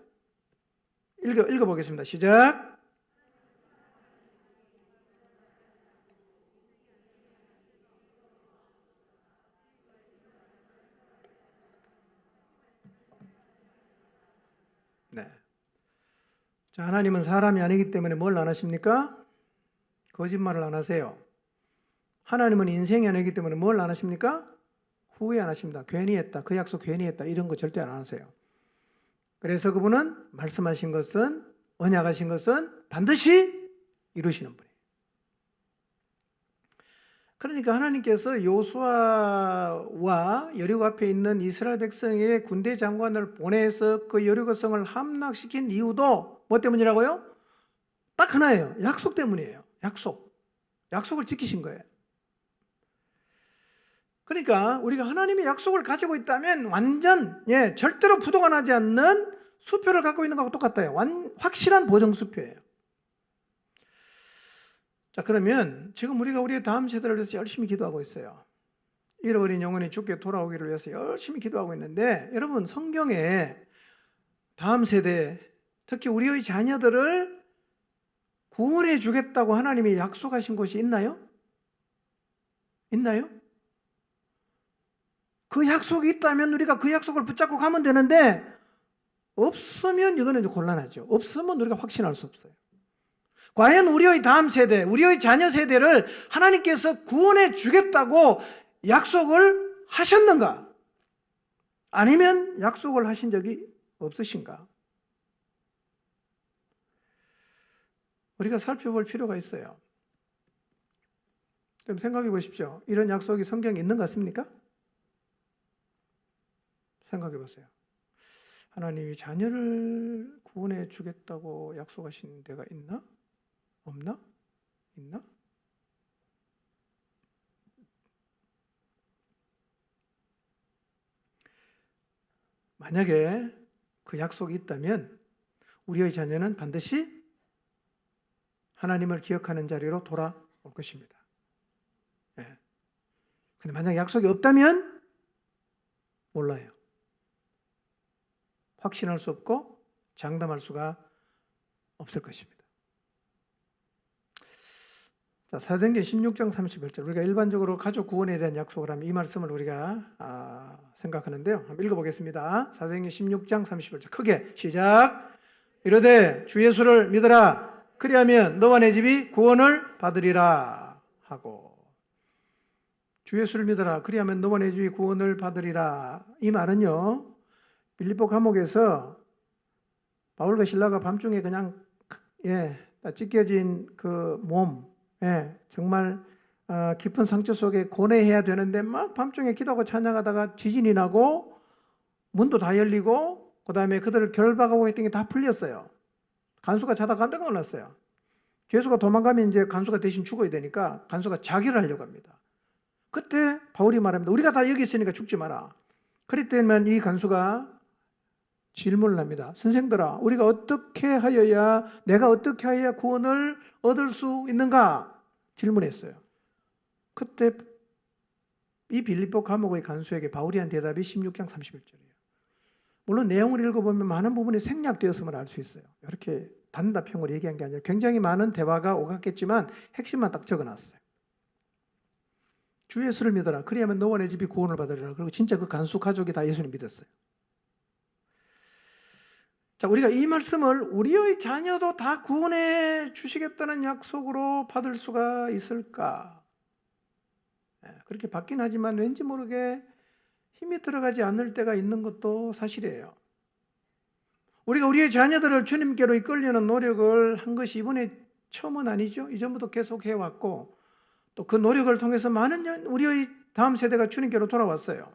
읽어보겠습니다. 시작. 네. 자, 하나님은 사람이 아니기 때문에 뭘 안 하십니까? 거짓말을 안 하세요. 하나님은 인생이 아니기 때문에 뭘 안 하십니까? 후회 안 하십니다. 괜히 했다. 그 약속 괜히 했다. 이런 거 절대 안 하세요. 그래서 그분은 말씀하신 것은, 언약하신 것은 반드시 이루시는 분이에요. 그러니까 하나님께서 여호수아와 여리고 앞에 있는 이스라엘 백성의 군대 장관을 보내서 그 여리고성을 함락시킨 이유도 뭐 때문이라고요? 딱 하나예요. 약속 때문이에요. 약속을 지키신 거예요. 그러니까 우리가 하나님의 약속을 가지고 있다면 완전 절대로 부도가 나지 않는 수표를 갖고 있는 것하고 똑같아요. 확실한 보정 수표예요. 자, 그러면 지금 우리가 우리의 다음 세대를 위해서 열심히 기도하고 있어요. 잃어버린 영혼이 주께 돌아오기를 위해서 열심히 기도하고 있는데, 여러분 성경에 다음 세대, 특히 우리의 자녀들을 구원해 주겠다고 하나님이 약속하신 것이 있나요? 있나요? 그 약속이 있다면 우리가 그 약속을 붙잡고 가면 되는데, 없으면 이거는 좀 곤란하죠. 없으면 우리가 확신할 수 없어요. 과연 우리의 다음 세대, 우리의 자녀 세대를 하나님께서 구원해 주겠다고 약속을 하셨는가? 아니면 약속을 하신 적이 없으신가? 우리가 살펴볼 필요가 있어요. 그럼 생각해 보십시오. 이런 약속이 성경에 있는 것 같습니까? 생각해 보세요. 하나님이 자녀를 구원해 주겠다고 약속하신 데가 있나? 없나? 있나? 만약에 그 약속이 있다면 우리의 자녀는 반드시 하나님을 기억하는 자리로 돌아올 것입니다. 예. 근데 만약 약속이 없다면 몰라요. 확신할 수 없고 장담할 수가 없을 것입니다. 자, 사도행전 16장 31절. 우리가 일반적으로 가족 구원에 대한 약속을 하면 이 말씀을 우리가 생각하는데요. 한번 읽어보겠습니다. 사도행전 16장 31절. 크게 시작. 이르되 주 예수를 믿어라. 그리하면 너와 내 집이 구원을 받으리라 하고. 주 예수를 믿어라. 그리하면 너와 내 집이 구원을 받으리라. 이 말은요, 빌립보 감옥에서 바울과 실라가 밤중에 그냥 찢겨진 그 몸, 정말 깊은 상처 속에 고뇌해야 되는데 막 밤중에 기도하고 찬양하다가 지진이 나고 문도 다 열리고 그 다음에 그들을 결박하고 했던 게 다 풀렸어요. 간수가 자다 깜짝 놀랐어요. 예수가 도망가면 이제 간수가 대신 죽어야 되니까 간수가 자결을 하려고 합니다. 그때 바울이 말합니다. 우리가 다 여기 있으니까 죽지 마라. 그랬더니 이 간수가 질문을 합니다. 선생들아, 우리가 어떻게 하여야, 내가 어떻게 하여야 구원을 얻을 수 있는가? 질문했어요. 그때 이 빌립보 감옥의 간수에게 바울이 한 대답이 16장 31절이에요. 물론 내용을 읽어보면 많은 부분이 생략되었음을 알 수 있어요. 이렇게 단답형으로 얘기한 게 아니라 굉장히 많은 대화가 오갔겠지만 핵심만 딱 적어놨어요. 주 예수를 믿어라. 그리하면 너와 내 집이 구원을 받으리라. 그리고 진짜 그 간수 가족이 다 예수를 믿었어요. 자, 우리가 이 말씀을 우리의 자녀도 다 구원해 주시겠다는 약속으로 받을 수가 있을까? 그렇게 받긴 하지만 왠지 모르게 힘이 들어가지 않을 때가 있는 것도 사실이에요. 우리가 우리의 자녀들을 주님께로 이끌려는 노력을 한 것이 이번에 처음은 아니죠. 이전부터 계속 해왔고 또 그 노력을 통해서 많은 우리의 다음 세대가 주님께로 돌아왔어요.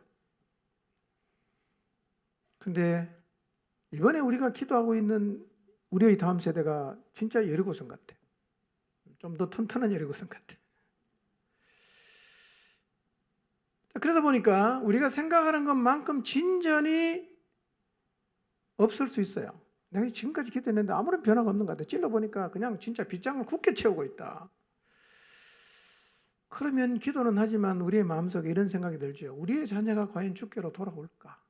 근데 이번에 우리가 기도하고 있는 우리의 다음 세대가 진짜 여리고성 같아. 좀 더 튼튼한 여리고성 같아. 그러다 보니까 우리가 생각하는 것만큼 진전이 없을 수 있어요. 내가 지금까지 기도했는데 아무런 변화가 없는 것 같아. 찔러보니까 그냥 진짜 빗장을 굳게 채우고 있다. 그러면 기도는 하지만 우리의 마음속에 이런 생각이 들죠. 우리의 자녀가 과연 주께로 돌아올까?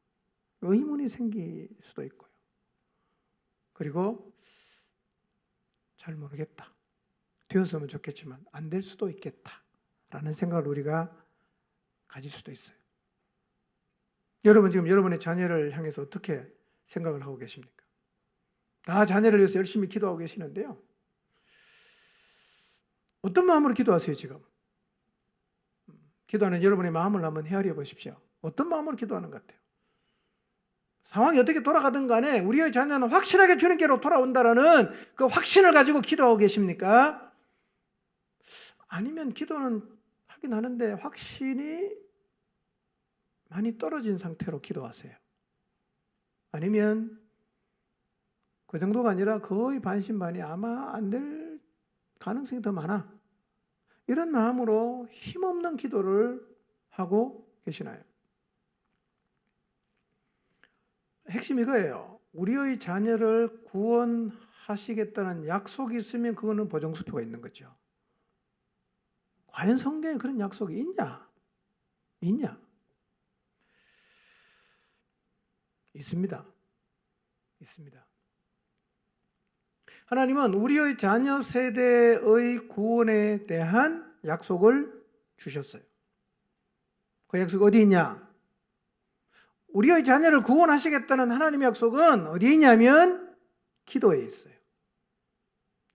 의문이 생길 수도 있고요. 그리고 잘 모르겠다. 되었으면 좋겠지만 안 될 수도 있겠다라는 생각을 우리가 가질 수도 있어요. 여러분 지금 여러분의 자녀를 향해서 어떻게 생각을 하고 계십니까? 다 자녀를 위해서 열심히 기도하고 계시는데요. 어떤 마음으로 기도하세요 지금? 기도하는 여러분의 마음을 한번 헤아려 보십시오. 어떤 마음으로 기도하는 것 같아요? 상황이 어떻게 돌아가든 간에 우리의 자녀는 확실하게 주님께로 돌아온다라는 그 확신을 가지고 기도하고 계십니까? 아니면 기도는 하긴 하는데 확신이 많이 떨어진 상태로 기도하세요? 아니면 그 정도가 아니라 거의 반신반의 아마 안 될 가능성이 더 많아. 이런 마음으로 힘없는 기도를 하고 계시나요? 핵심이 이거예요. 우리의 자녀를 구원하시겠다는 약속이 있으면 그거는 보정수표가 있는 거죠. 과연 성경에 그런 약속이 있냐? 있냐? 있습니다. 있습니다. 하나님은 우리의 자녀 세대의 구원에 대한 약속을 주셨어요. 그 약속 어디 있냐? 우리의 자녀를 구원하시겠다는 하나님의 약속은 어디에 있냐면 기도에 있어요.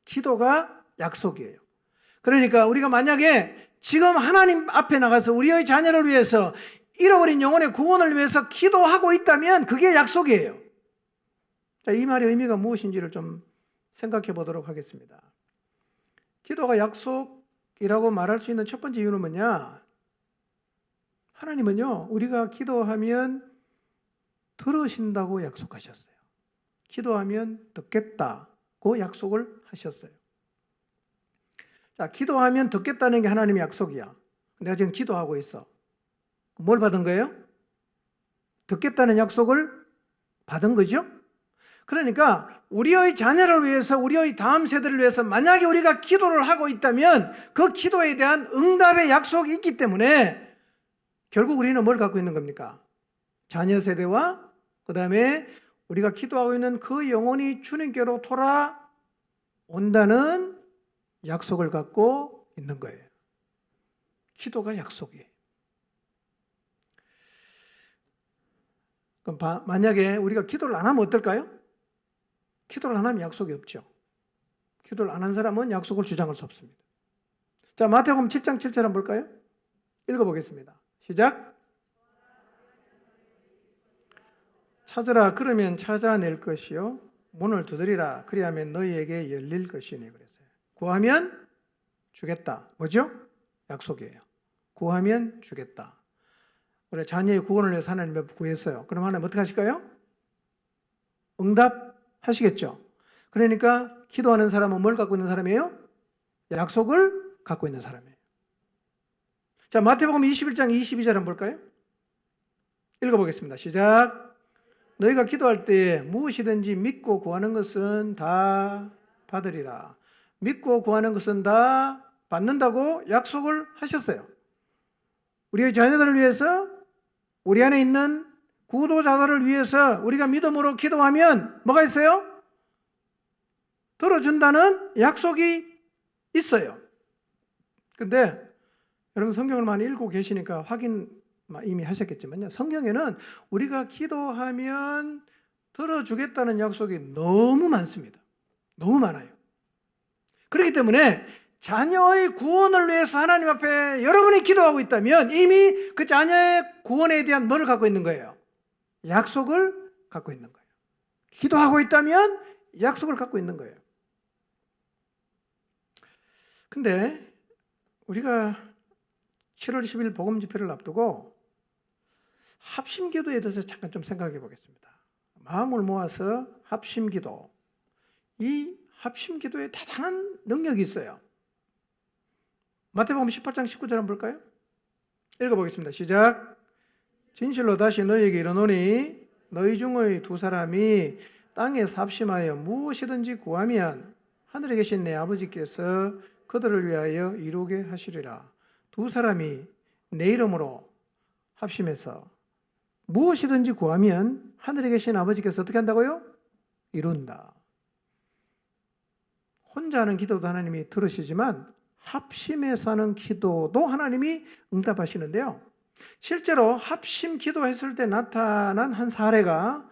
기도가 약속이에요. 그러니까 우리가 만약에 지금 하나님 앞에 나가서 우리의 자녀를 위해서 잃어버린 영혼의 구원을 위해서 기도하고 있다면 그게 약속이에요. 자, 이 말의 의미가 무엇인지를 좀 생각해 보도록 하겠습니다. 기도가 약속이라고 말할 수 있는 첫 번째 이유는 뭐냐? 하나님은요, 우리가 기도하면 들으신다고 약속하셨어요. 기도하면 듣겠다고 약속을 하셨어요. 자, 기도하면 듣겠다는 게 하나님의 약속이야. 내가 지금 기도하고 있어. 뭘 받은 거예요? 듣겠다는 약속을 받은 거죠? 그러니까 우리의 자녀를 위해서, 우리의 다음 세대를 위해서 만약에 우리가 기도를 하고 있다면 그 기도에 대한 응답의 약속이 있기 때문에 결국 우리는 뭘 갖고 있는 겁니까? 자녀 세대와 그 다음에 우리가 기도하고 있는 그 영혼이 주님께로 돌아온다는 약속을 갖고 있는 거예요. 기도가 약속이에요. 그럼 만약에 우리가 기도를 안 하면 어떨까요? 기도를 안 하면 약속이 없죠. 기도를 안 한 사람은 약속을 주장할 수 없습니다. 자, 마태복음 7장 7절 한번 볼까요? 읽어보겠습니다. 시작. 찾으라 그러면 찾아낼 것이요 문을 두드리라 그리하면 너희에게 열릴 것이니 그랬어요. 구하면 주겠다. 뭐죠? 약속이에요. 구하면 주겠다. 우리 자녀의 구원을 위해서 하나님 앞에 구했어요. 그럼 하나님 어떻게 하실까요? 응답하시겠죠. 그러니까 기도하는 사람은 뭘 갖고 있는 사람이에요? 약속을 갖고 있는 사람이에요. 자, 마태복음 21장 22절 한번 볼까요? 읽어보겠습니다. 시작. 너희가 기도할 때에 무엇이든지 믿고 구하는 것은 다 받으리라. 믿고 구하는 것은 다 받는다고 약속을 하셨어요. 우리의 자녀들을 위해서, 우리 안에 있는 구도자들을 위해서 우리가 믿음으로 기도하면 뭐가 있어요? 들어준다는 약속이 있어요. 근데 여러분 성경을 많이 읽고 계시니까 확인 이미 하셨겠지만요. 성경에는 우리가 기도하면 들어주겠다는 약속이 너무 많습니다. 너무 많아요. 그렇기 때문에 자녀의 구원을 위해서 하나님 앞에 여러분이 기도하고 있다면 이미 그 자녀의 구원에 대한 뭐를 갖고 있는 거예요? 약속을 갖고 있는 거예요. 기도하고 있다면 약속을 갖고 있는 거예요. 근데 우리가 7월 10일 복음 집회를 앞두고 합심기도에 대해서 잠깐 좀 생각해 보겠습니다. 마음을 모아서 합심기도, 이 합심기도에 대단한 능력이 있어요. 마태복음 18장 19절 한번 볼까요? 읽어보겠습니다. 시작. 진실로 다시 너희에게 이르노니 너희 중의 두 사람이 땅에서 합심하여 무엇이든지 구하면 하늘에 계신 내 아버지께서 그들을 위하여 이루게 하시리라. 두 사람이 내 이름으로 합심해서 무엇이든지 구하면 하늘에 계신 아버지께서 어떻게 한다고요? 이룬다. 혼자 하는 기도도 하나님이 들으시지만 합심해서 하는 기도도 하나님이 응답하시는데요. 실제로 합심 기도했을 때 나타난 한 사례가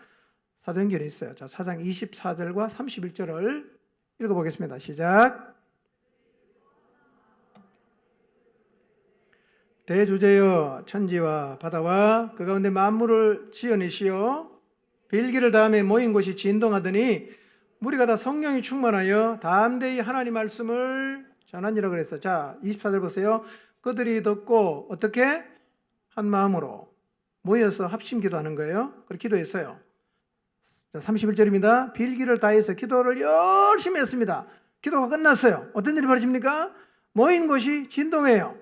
사도행전에 있어요. 자, 4장 24절과 31절을 읽어보겠습니다. 시작. 대주제여 천지와 바다와 그 가운데 만물을 지어내시어 빌기를 다음에 모인 곳이 진동하더니 무리가 다 성령이 충만하여 담대히 하나님 말씀을 전하니라 그랬어요. 자, 24절 보세요. 그들이 듣고 어떻게? 한 마음으로 모여서 합심 기도하는 거예요. 그렇게 기도했어요. 자, 31절입니다. 빌기를 다해서 기도를 열심히 했습니다. 기도가 끝났어요. 어떤 일이 벌어집니까? 모인 곳이 진동해요.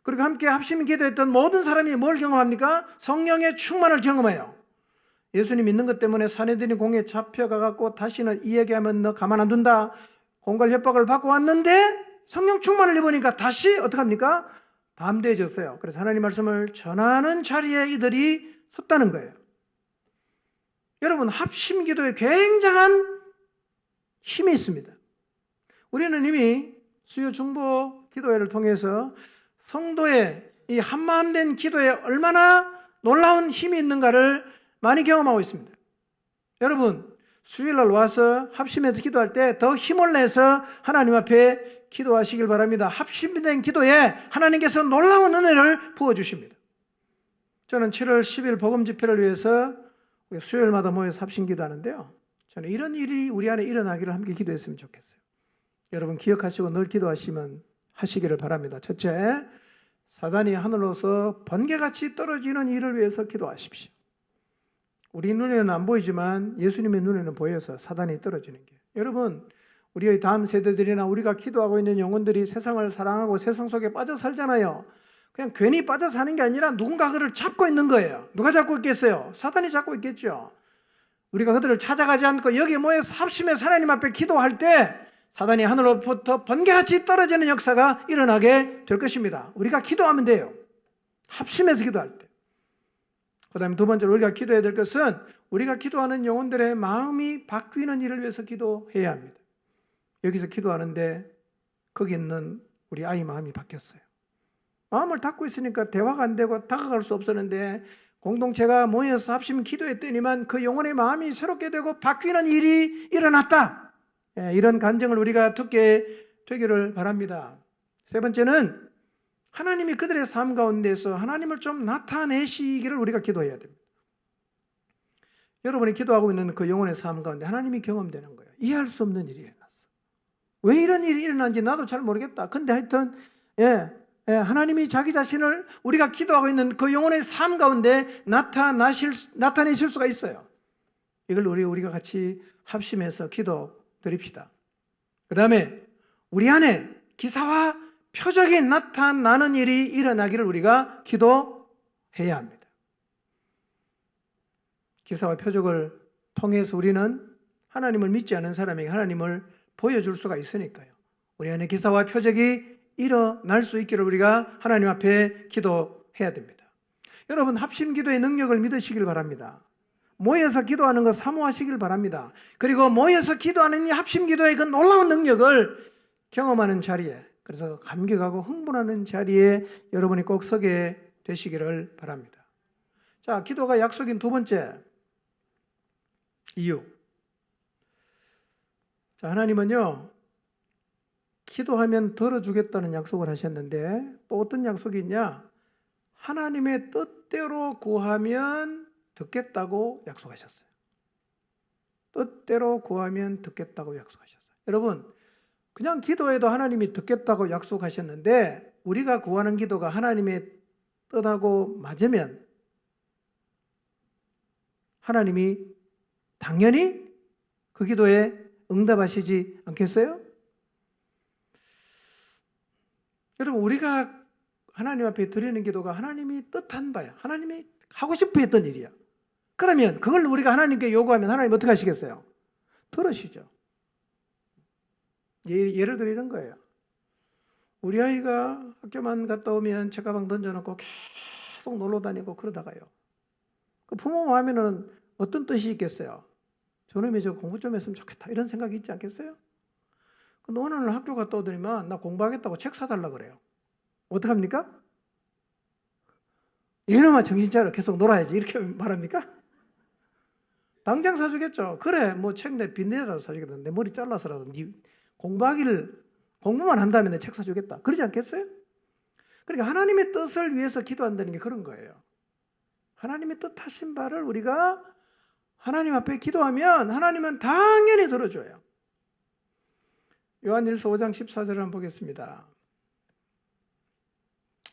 그리고 함께 합심 기도했던 모든 사람이 뭘 경험합니까? 성령의 충만을 경험해요. 예수님 믿는 것 때문에 사내들이 공에 잡혀가갖고 다시는 이 얘기하면 너 가만 안 둔다. 공갈 협박을 받고 왔는데 성령 충만을 입으니까 다시 어떻게 합니까? 담대해졌어요. 그래서 하나님 말씀을 전하는 자리에 이들이 섰다는 거예요. 여러분, 합심 기도에 굉장한 힘이 있습니다. 우리는 이미 수요 중보 기도회를 통해서 성도의 이 한마음된 기도에 얼마나 놀라운 힘이 있는가를 많이 경험하고 있습니다. 여러분, 수요일날 와서 합심해서 기도할 때 더 힘을 내서 하나님 앞에 기도하시길 바랍니다. 합심된 기도에 하나님께서 놀라운 은혜를 부어주십니다. 저는 7월 10일 복음 집회를 위해서 수요일마다 모여서 합심 기도하는데요. 저는 이런 일이 우리 안에 일어나기를 함께 기도했으면 좋겠어요. 여러분 기억하시고 늘 하시기를 바랍니다. 첫째, 사단이 하늘로서 번개같이 떨어지는 일을 위해서 기도하십시오. 우리 눈에는 안 보이지만 예수님의 눈에는 보여서 사단이 떨어지는 게. 여러분, 우리의 다음 세대들이나 우리가 기도하고 있는 영혼들이 세상을 사랑하고 세상 속에 빠져 살잖아요. 그냥 괜히 빠져 사는 게 아니라 누군가 그를 잡고 있는 거예요. 누가 잡고 있겠어요? 사단이 잡고 있겠죠. 우리가 그들을 찾아가지 않고 여기에 모여서 합심해서 하나님 앞에 기도할 때 사단이 하늘로부터 번개같이 떨어지는 역사가 일어나게 될 것입니다. 우리가 기도하면 돼요. 합심해서 기도할 때. 그 다음에 두 번째로 우리가 기도해야 될 것은 우리가 기도하는 영혼들의 마음이 바뀌는 일을 위해서 기도해야 합니다. 여기서 기도하는데 거기 있는 우리 아이 마음이 바뀌었어요. 마음을 닫고 있으니까 대화가 안 되고 다가갈 수 없었는데 공동체가 모여서 합심 기도했더니만 그 영혼의 마음이 새롭게 되고 바뀌는 일이 일어났다. 이런 간증을 우리가 듣게 되기를 바랍니다. 세 번째는 하나님이 그들의 삶 가운데서 하나님을 좀 나타내시기를 우리가 기도해야 됩니다. 여러분이 기도하고 있는 그 영혼의 삶 가운데 하나님이 경험되는 거예요. 이해할 수 없는 일이 일어났어. 왜 이런 일이 일어난지 나도 잘 모르겠다. 근데 하여튼 하나님이 자기 자신을 우리가 기도하고 있는 그 영혼의 삶 가운데 나타내실 수가 있어요. 이걸 우리가 같이 합심해서 기도 드립시다. 그 다음에 우리 안에 기사와 표적이 나타나는 일이 일어나기를 우리가 기도해야 합니다. 기사와 표적을 통해서 우리는 하나님을 믿지 않은 사람에게 하나님을 보여줄 수가 있으니까요. 우리 안에 기사와 표적이 일어날 수 있기를 우리가 하나님 앞에 기도해야 됩니다. 여러분, 합심 기도의 능력을 믿으시길 바랍니다. 모여서 기도하는 거 사모하시길 바랍니다. 그리고 모여서 기도하는 이 합심 기도의 그 놀라운 능력을 경험하는 자리에, 그래서 감격하고 흥분하는 자리에 여러분이 꼭 서게 되시기를 바랍니다. 자, 기도가 약속인 두 번째 이유. 자, 하나님은요, 기도하면 들어주겠다는 약속을 하셨는데 또 어떤 약속이 있냐? 하나님의 뜻대로 구하면 듣겠다고 약속하셨어요. 뜻대로 구하면 듣겠다고 약속하셨어요. 여러분, 그냥 기도해도 하나님이 듣겠다고 약속하셨는데 우리가 구하는 기도가 하나님의 뜻하고 맞으면 하나님이 당연히 그 기도에 응답하시지 않겠어요? 여러분, 우리가 하나님 앞에 드리는 기도가 하나님이 뜻한 바야. 하나님이 하고 싶어 했던 일이야. 그러면 그걸 우리가 하나님께 요구하면 하나님 어떻게 하시겠어요? 들으시죠. 예를 들어 이런 거예요. 우리 아이가 학교만 갔다 오면 책가방 던져놓고 계속 놀러 다니고 그러다가요. 그 부모 마음에는 어떤 뜻이 있겠어요? 저놈이 저 공부 좀 했으면 좋겠다 이런 생각이 있지 않겠어요? 근데 오늘 학교 갔다 오더니만 나 공부하겠다고 책 사달라 그래요. 어떡합니까? 이놈아 정신 차려 계속 놀아야지 이렇게 말합니까? 당장 사주겠죠. 그래 뭐 책 내 빚내라도 사주겠다. 내 머리 잘라서라도 네 공부만 한다면 내 책 사주겠다. 그러지 않겠어요? 그러니까 하나님의 뜻을 위해서 기도한다는 게 그런 거예요. 하나님의 뜻하신 바를 우리가 하나님 앞에 기도하면 하나님은 당연히 들어줘요. 요한일서 5장 14절을 한번 보겠습니다.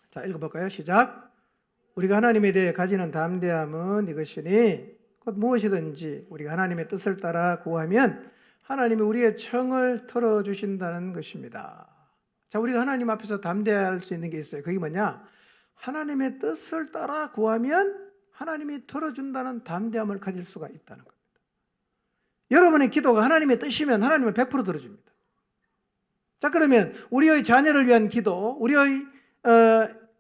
자, 읽어볼까요? 시작. 우리가 하나님에 대해 가지는 담대함은 이것이니 곧 무엇이든지 우리가 하나님의 뜻을 따라 구하면 하나님이 우리의 청을 들어주신다는 것입니다. 자, 우리가 하나님 앞에서 담대할 수 있는 게 있어요. 그게 뭐냐? 하나님의 뜻을 따라 구하면 하나님이 들어준다는 담대함을 가질 수가 있다는 겁니다. 여러분의 기도가 하나님의 뜻이면 하나님은 100% 들어줍니다. 자, 그러면 우리의 자녀를 위한 기도,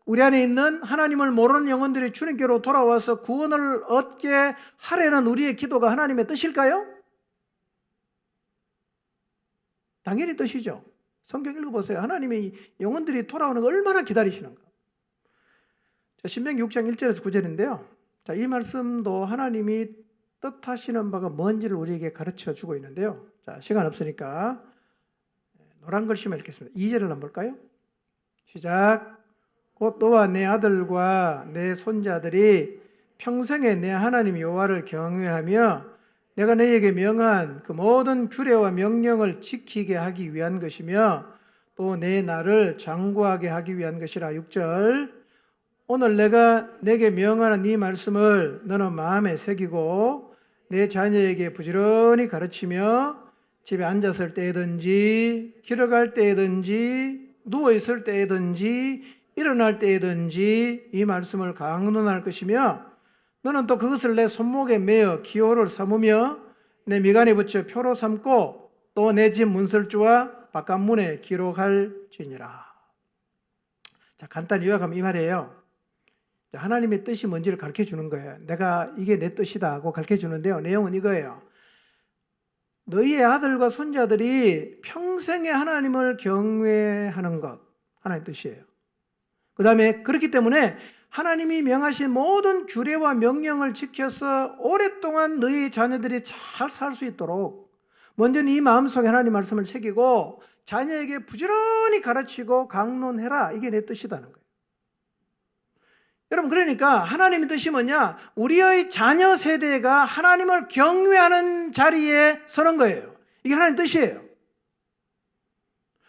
우리 안에 있는 하나님을 모르는 영혼들이 주님께로 돌아와서 구원을 얻게 하려는 우리의 기도가 하나님의 뜻일까요? 당연히 뜻이죠. 성경 읽어보세요. 하나님의 영혼들이 돌아오는 걸 얼마나 기다리시는가. 신명기 6장 1절에서 9절인데요. 자, 이 말씀도 하나님이 뜻하시는 바가 뭔지를 우리에게 가르쳐 주고 있는데요. 자, 시간 없으니까 노란 글씨만 읽겠습니다. 2절을 한번 볼까요? 시작. 곧 너와 내 아들과 내 손자들이 평생에 내 하나님 여호와를 경외하며 내가 너에게 명한 그 모든 규례와 명령을 지키게 하기 위한 것이며 또 내 나를 장구하게 하기 위한 것이라. 6절. 오늘 내가 내게 명하는 이 말씀을 너는 마음에 새기고 내 자녀에게 부지런히 가르치며 집에 앉았을 때든지 길어갈 때든지 누워있을 때든지 일어날 때든지 이 말씀을 강론할 것이며 너는 또 그것을 내 손목에 매어 기호를 삼으며 내 미간에 붙여 표로 삼고 또 내 집 문설주와 바깥문에 기록할지니라. 자, 간단히 요약하면 이 말이에요. 하나님의 뜻이 뭔지를 가르쳐 주는 거예요. 내가 이게 내 뜻이다 하고 가르쳐 주는데요. 내용은 이거예요. 너희의 아들과 손자들이 평생에 하나님을 경외하는 것, 하나님의 뜻이에요. 그 다음에 그렇기 때문에 하나님이 명하신 모든 규례와 명령을 지켜서 오랫동안 너희 자녀들이 잘 살 수 있도록 먼저는 이 마음속에 하나님 말씀을 새기고 자녀에게 부지런히 가르치고 강론해라. 이게 내 뜻이다는 거예요. 여러분, 그러니까 하나님의 뜻이 뭐냐? 우리의 자녀 세대가 하나님을 경외하는 자리에 서는 거예요. 이게 하나님의 뜻이에요.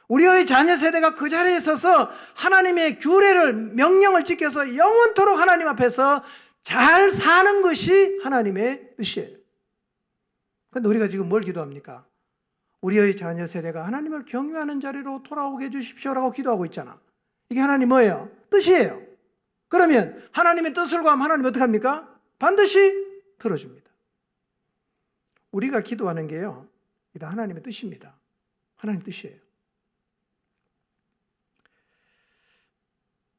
우리의 자녀 세대가 그 자리에 서서 하나님의 규례를, 명령을 지켜서 영원토록 하나님 앞에서 잘 사는 것이 하나님의 뜻이에요. 그런데 우리가 지금 뭘 기도합니까? 우리의 자녀 세대가 하나님을 경외하는 자리로 돌아오게 해주십시오라고 기도하고 있잖아. 이게 하나님 뭐예요? 뜻이에요. 그러면 하나님의 뜻을 구하면 하나님 어떻게 합니까? 반드시 들어줍니다. 우리가 기도하는 게요, 이다 하나님의 뜻입니다. 하나님의 뜻이에요.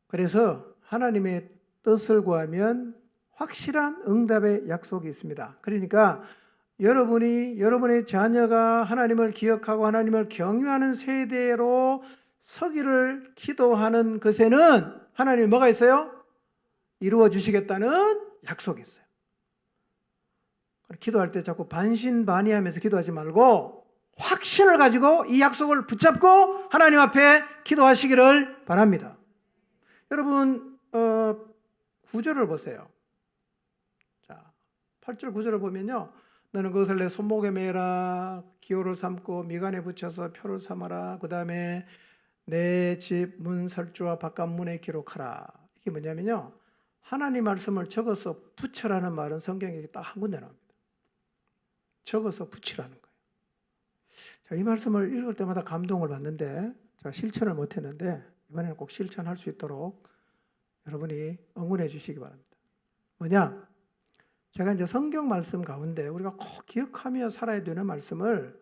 그래서 하나님의 뜻을 구하면 확실한 응답의 약속이 있습니다. 그러니까 여러분의 자녀가 하나님을 기억하고 하나님을 경외하는 세대로 서기를 기도하는 것에는 하나님이 뭐가 있어요? 이루어 주시겠다는 약속이 있어요. 기도할 때 자꾸 반신반의하면서 기도하지 말고 확신을 가지고 이 약속을 붙잡고 하나님 앞에 기도하시기를 바랍니다. 여러분, 9절을 보세요. 자, 8절 9절을 보면요, 너는 그것을 내 손목에 매라, 기호를 삼고 미간에 붙여서 표를 삼아라. 그 다음에 내 집 문설주와 바깥문에 기록하라. 이게 뭐냐면요, 하나님 말씀을 적어서 붙여라는 말은 성경에 딱 한 군데 나옵니다. 적어서 붙이라는 거예요. 자, 이 말씀을 읽을 때마다 감동을 받는데 제가 실천을 못했는데 이번에는 꼭 실천할 수 있도록 여러분이 응원해 주시기 바랍니다. 뭐냐? 제가 이제 성경 말씀 가운데 우리가 꼭 기억하며 살아야 되는 말씀을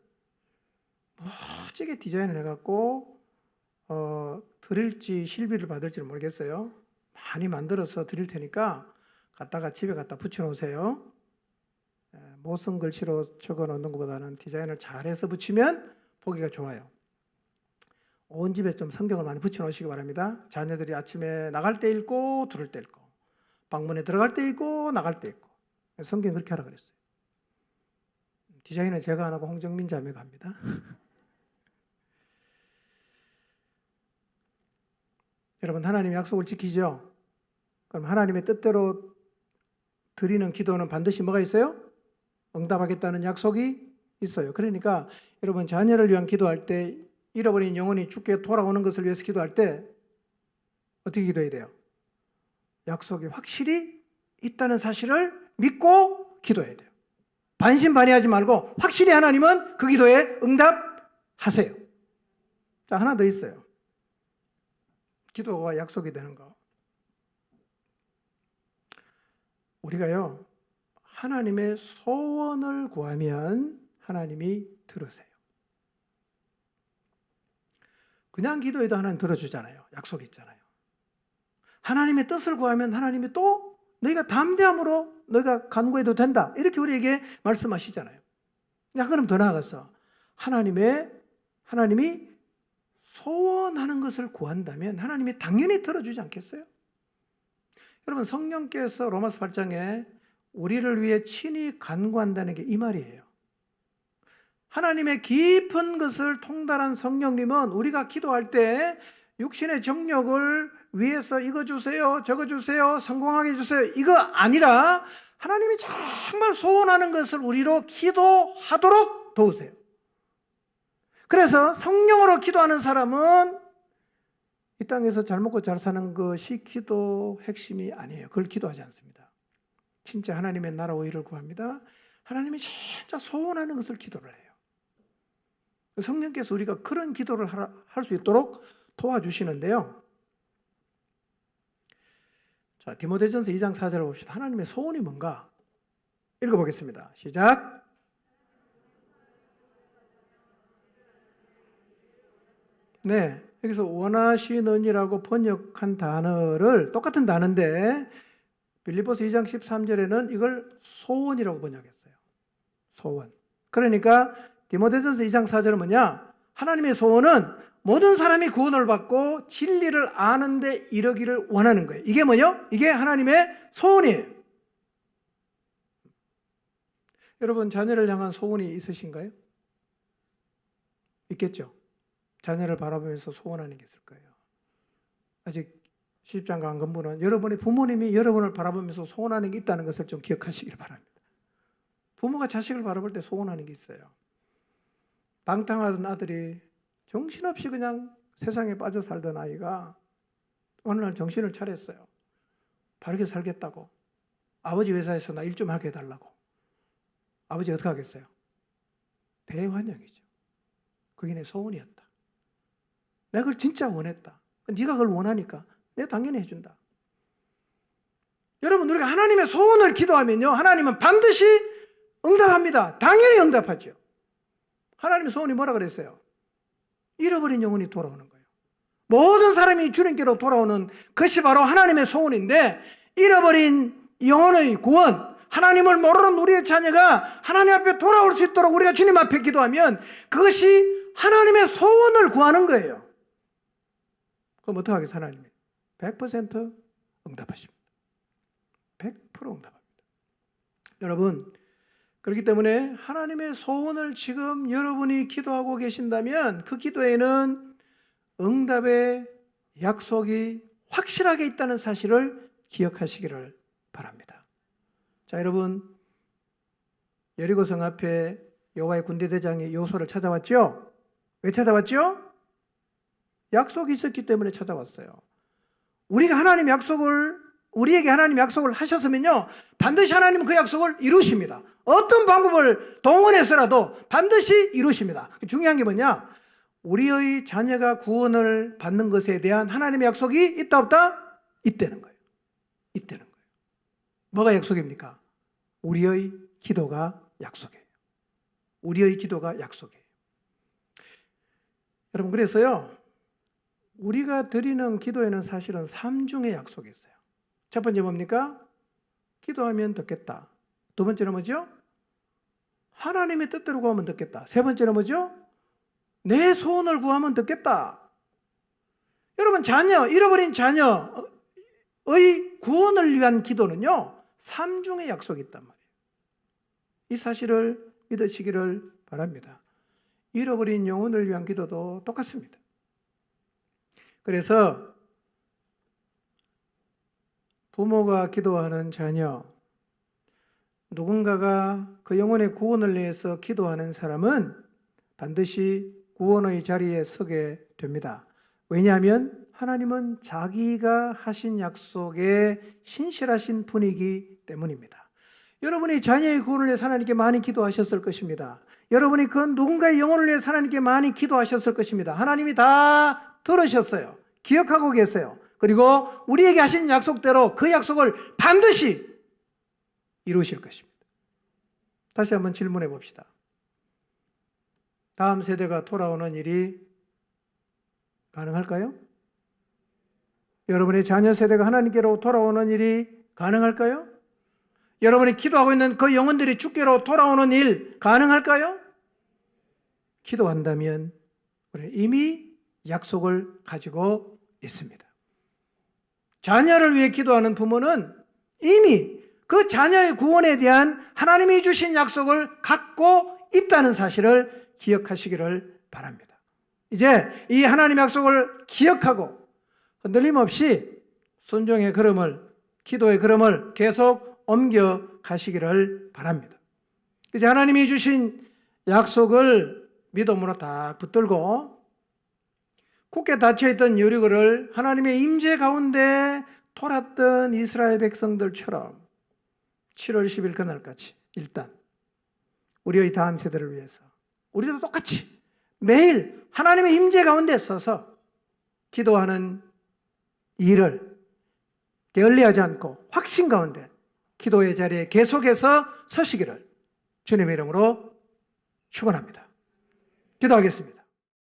멋지게 디자인을 해갖고 드릴지 실비를 받을지는 모르겠어요. 많이 만들어서 드릴 테니까 갖다가 집에 갖다 붙여놓으세요. 못 쓴 글씨로 적어놓는 것보다는 디자인을 잘해서 붙이면 보기가 좋아요. 온 집에 좀 성경을 많이 붙여놓으시기 바랍니다. 자녀들이 아침에 나갈 때 읽고 들을 때 읽고 방문에 들어갈 때 읽고 나갈 때 읽고 성경 그렇게 하라 그랬어요. 디자인은 제가 안 하고 홍정민 자매가 합니다. 여러분, 하나님의 약속을 지키죠? 그럼 하나님의 뜻대로 드리는 기도는 반드시 뭐가 있어요? 응답하겠다는 약속이 있어요. 그러니까 여러분, 자녀를 위한 기도할 때 잃어버린 영혼이 주께 돌아오는 것을 위해서 기도할 때 어떻게 기도해야 돼요? 약속이 확실히 있다는 사실을 믿고 기도해야 돼요. 반신반의하지 말고 확실히 하나님은 그 기도에 응답하세요. 자, 하나 더 있어요. 기도가 약속이 되는 거. 우리가요, 하나님의 소원을 구하면 하나님이 들으세요. 그냥 기도해도 하나님 들어주잖아요. 약속이 있잖아요. 하나님의 뜻을 구하면 하나님이 또 너희가 담대함으로 너희가 간구해도 된다. 이렇게 우리에게 말씀하시잖아요. 그럼 더 나아가서 하나님이 소원하는 것을 구한다면 하나님이 당연히 들어주지 않겠어요? 여러분, 성령께서 로마서 8장에 우리를 위해 친히 간구한다는 게 이 말이에요. 하나님의 깊은 것을 통달한 성령님은 우리가 기도할 때 육신의 정욕을 위해서 이거 주세요, 저거 주세요, 성공하게 해주세요, 이거 아니라 하나님이 정말 소원하는 것을 우리로 기도하도록 도우세요. 그래서 성령으로 기도하는 사람은 이 땅에서 잘 먹고 잘 사는 것이 기도 핵심이 아니에요. 그걸 기도하지 않습니다. 진짜 하나님의 나라 의를 구합니다. 하나님이 진짜 소원하는 것을 기도를 해요. 성령께서 우리가 그런 기도를 할 수 있도록 도와주시는데요. 자, 디모데전서 2장 4절을 봅시다. 하나님의 소원이 뭔가? 읽어보겠습니다. 시작. 네, 여기서 원하시는이라고 번역한 단어를 똑같은 단어인데 빌립보서 2장 13절에는 이걸 소원이라고 번역했어요. 소원. 그러니까 디모데전서 2장 4절은 뭐냐? 하나님의 소원은 모든 사람이 구원을 받고 진리를 아는 데 이르기를 원하는 거예요. 이게 뭐요? 이게 하나님의 소원이에요. 여러분, 자녀를 향한 소원이 있으신가요? 있겠죠? 자녀를 바라보면서 소원하는 게 있을 거예요. 아직 시집장가 안 간 분은 여러분의 부모님이 여러분을 바라보면서 소원하는 게 있다는 것을 좀 기억하시길 바랍니다. 부모가 자식을 바라볼 때 소원하는 게 있어요. 방탕하던 아들이 정신없이 그냥 세상에 빠져 살던 아이가 어느 날 정신을 차렸어요. 바르게 살겠다고. 아버지 회사에서 나 일 좀 하게 해달라고. 아버지 어떻게 하겠어요? 대환영이죠. 그게 내 소원이었다. 내가 그걸 진짜 원했다. 네가 그걸 원하니까 내가 당연히 해준다. 여러분, 우리가 하나님의 소원을 기도하면요, 하나님은 반드시 응답합니다. 당연히 응답하죠. 하나님의 소원이 뭐라 그랬어요? 잃어버린 영혼이 돌아오는 거예요. 모든 사람이 주님께로 돌아오는 것이 바로 하나님의 소원인데, 잃어버린 영혼의 구원, 하나님을 모르는 우리의 자녀가 하나님 앞에 돌아올 수 있도록 우리가 주님 앞에 기도하면 그것이 하나님의 소원을 구하는 거예요. 그럼 어떻게 하겠어요? 하나님이 100% 응답하십니다. 100% 응답합니다. 여러분, 그렇기 때문에 하나님의 소원을 지금 여러분이 기도하고 계신다면 그 기도에는 응답의 약속이 확실하게 있다는 사실을 기억하시기를 바랍니다. 자, 여러분, 여리고성 앞에 여호와의 군대대장이 요소를 찾아왔죠? 왜 찾아왔죠? 약속이 있었기 때문에 찾아왔어요. 우리에게 하나님 약속을 하셨으면요, 반드시 하나님은 그 약속을 이루십니다. 어떤 방법을 동원해서라도 반드시 이루십니다. 중요한 게 뭐냐? 우리의 자녀가 구원을 받는 것에 대한 하나님의 약속이 있다 없다? 있다는 거예요. 있다는 거예요. 뭐가 약속입니까? 우리의 기도가 약속이에요. 우리의 기도가 약속이에요. 여러분, 그래서요, 우리가 드리는 기도에는 사실은 3중의 약속이 있어요. 첫 번째 뭡니까? 기도하면 듣겠다. 두 번째는 뭐죠? 하나님의 뜻대로 구하면 듣겠다. 세 번째는 뭐죠? 내 소원을 구하면 듣겠다. 여러분, 잃어버린 자녀의 구원을 위한 기도는요, 3중의 약속이 있단 말이에요. 이 사실을 믿으시기를 바랍니다. 잃어버린 영혼을 위한 기도도 똑같습니다. 그래서 부모가 기도하는 자녀, 누군가가 그 영혼의 구원을 위해서 기도하는 사람은 반드시 구원의 자리에 서게 됩니다. 왜냐하면 하나님은 자기가 하신 약속에 신실하신 분이기 때문입니다. 여러분이 자녀의 구원을 위해서 하나님께 많이 기도하셨을 것입니다. 여러분이 그 누군가의 영혼을 위해서 하나님께 많이 기도하셨을 것입니다. 하나님이 다 들으셨어요. 기억하고 계세요. 그리고 우리에게 하신 약속대로 그 약속을 반드시 이루실 것입니다. 다시 한번 질문해 봅시다. 다음 세대가 돌아오는 일이 가능할까요? 여러분의 자녀 세대가 하나님께로 돌아오는 일이 가능할까요? 여러분이 기도하고 있는 그 영혼들이 주께로 돌아오는 일 가능할까요? 기도한다면 우리는 이미 약속을 가지고 있습니다. 자녀를 위해 기도하는 부모는 이미 그 자녀의 구원에 대한 하나님이 주신 약속을 갖고 있다는 사실을 기억하시기를 바랍니다. 이제 이 하나님의 약속을 기억하고 흔들림 없이 순종의 걸음을, 기도의 걸음을 계속 옮겨 가시기를 바랍니다. 이제 하나님이 주신 약속을 믿음으로 딱 붙들고 굳게 닫혀있던 여리고를 하나님의 임재 가운데 돌았던 이스라엘 백성들처럼 7월 10일 그날까지 일단 우리의 다음 세대를 위해서 우리도 똑같이 매일 하나님의 임재 가운데 서서 기도하는 일을 게을리하지 않고 확신 가운데 기도의 자리에 계속해서 서시기를 주님의 이름으로 축원합니다. 기도하겠습니다.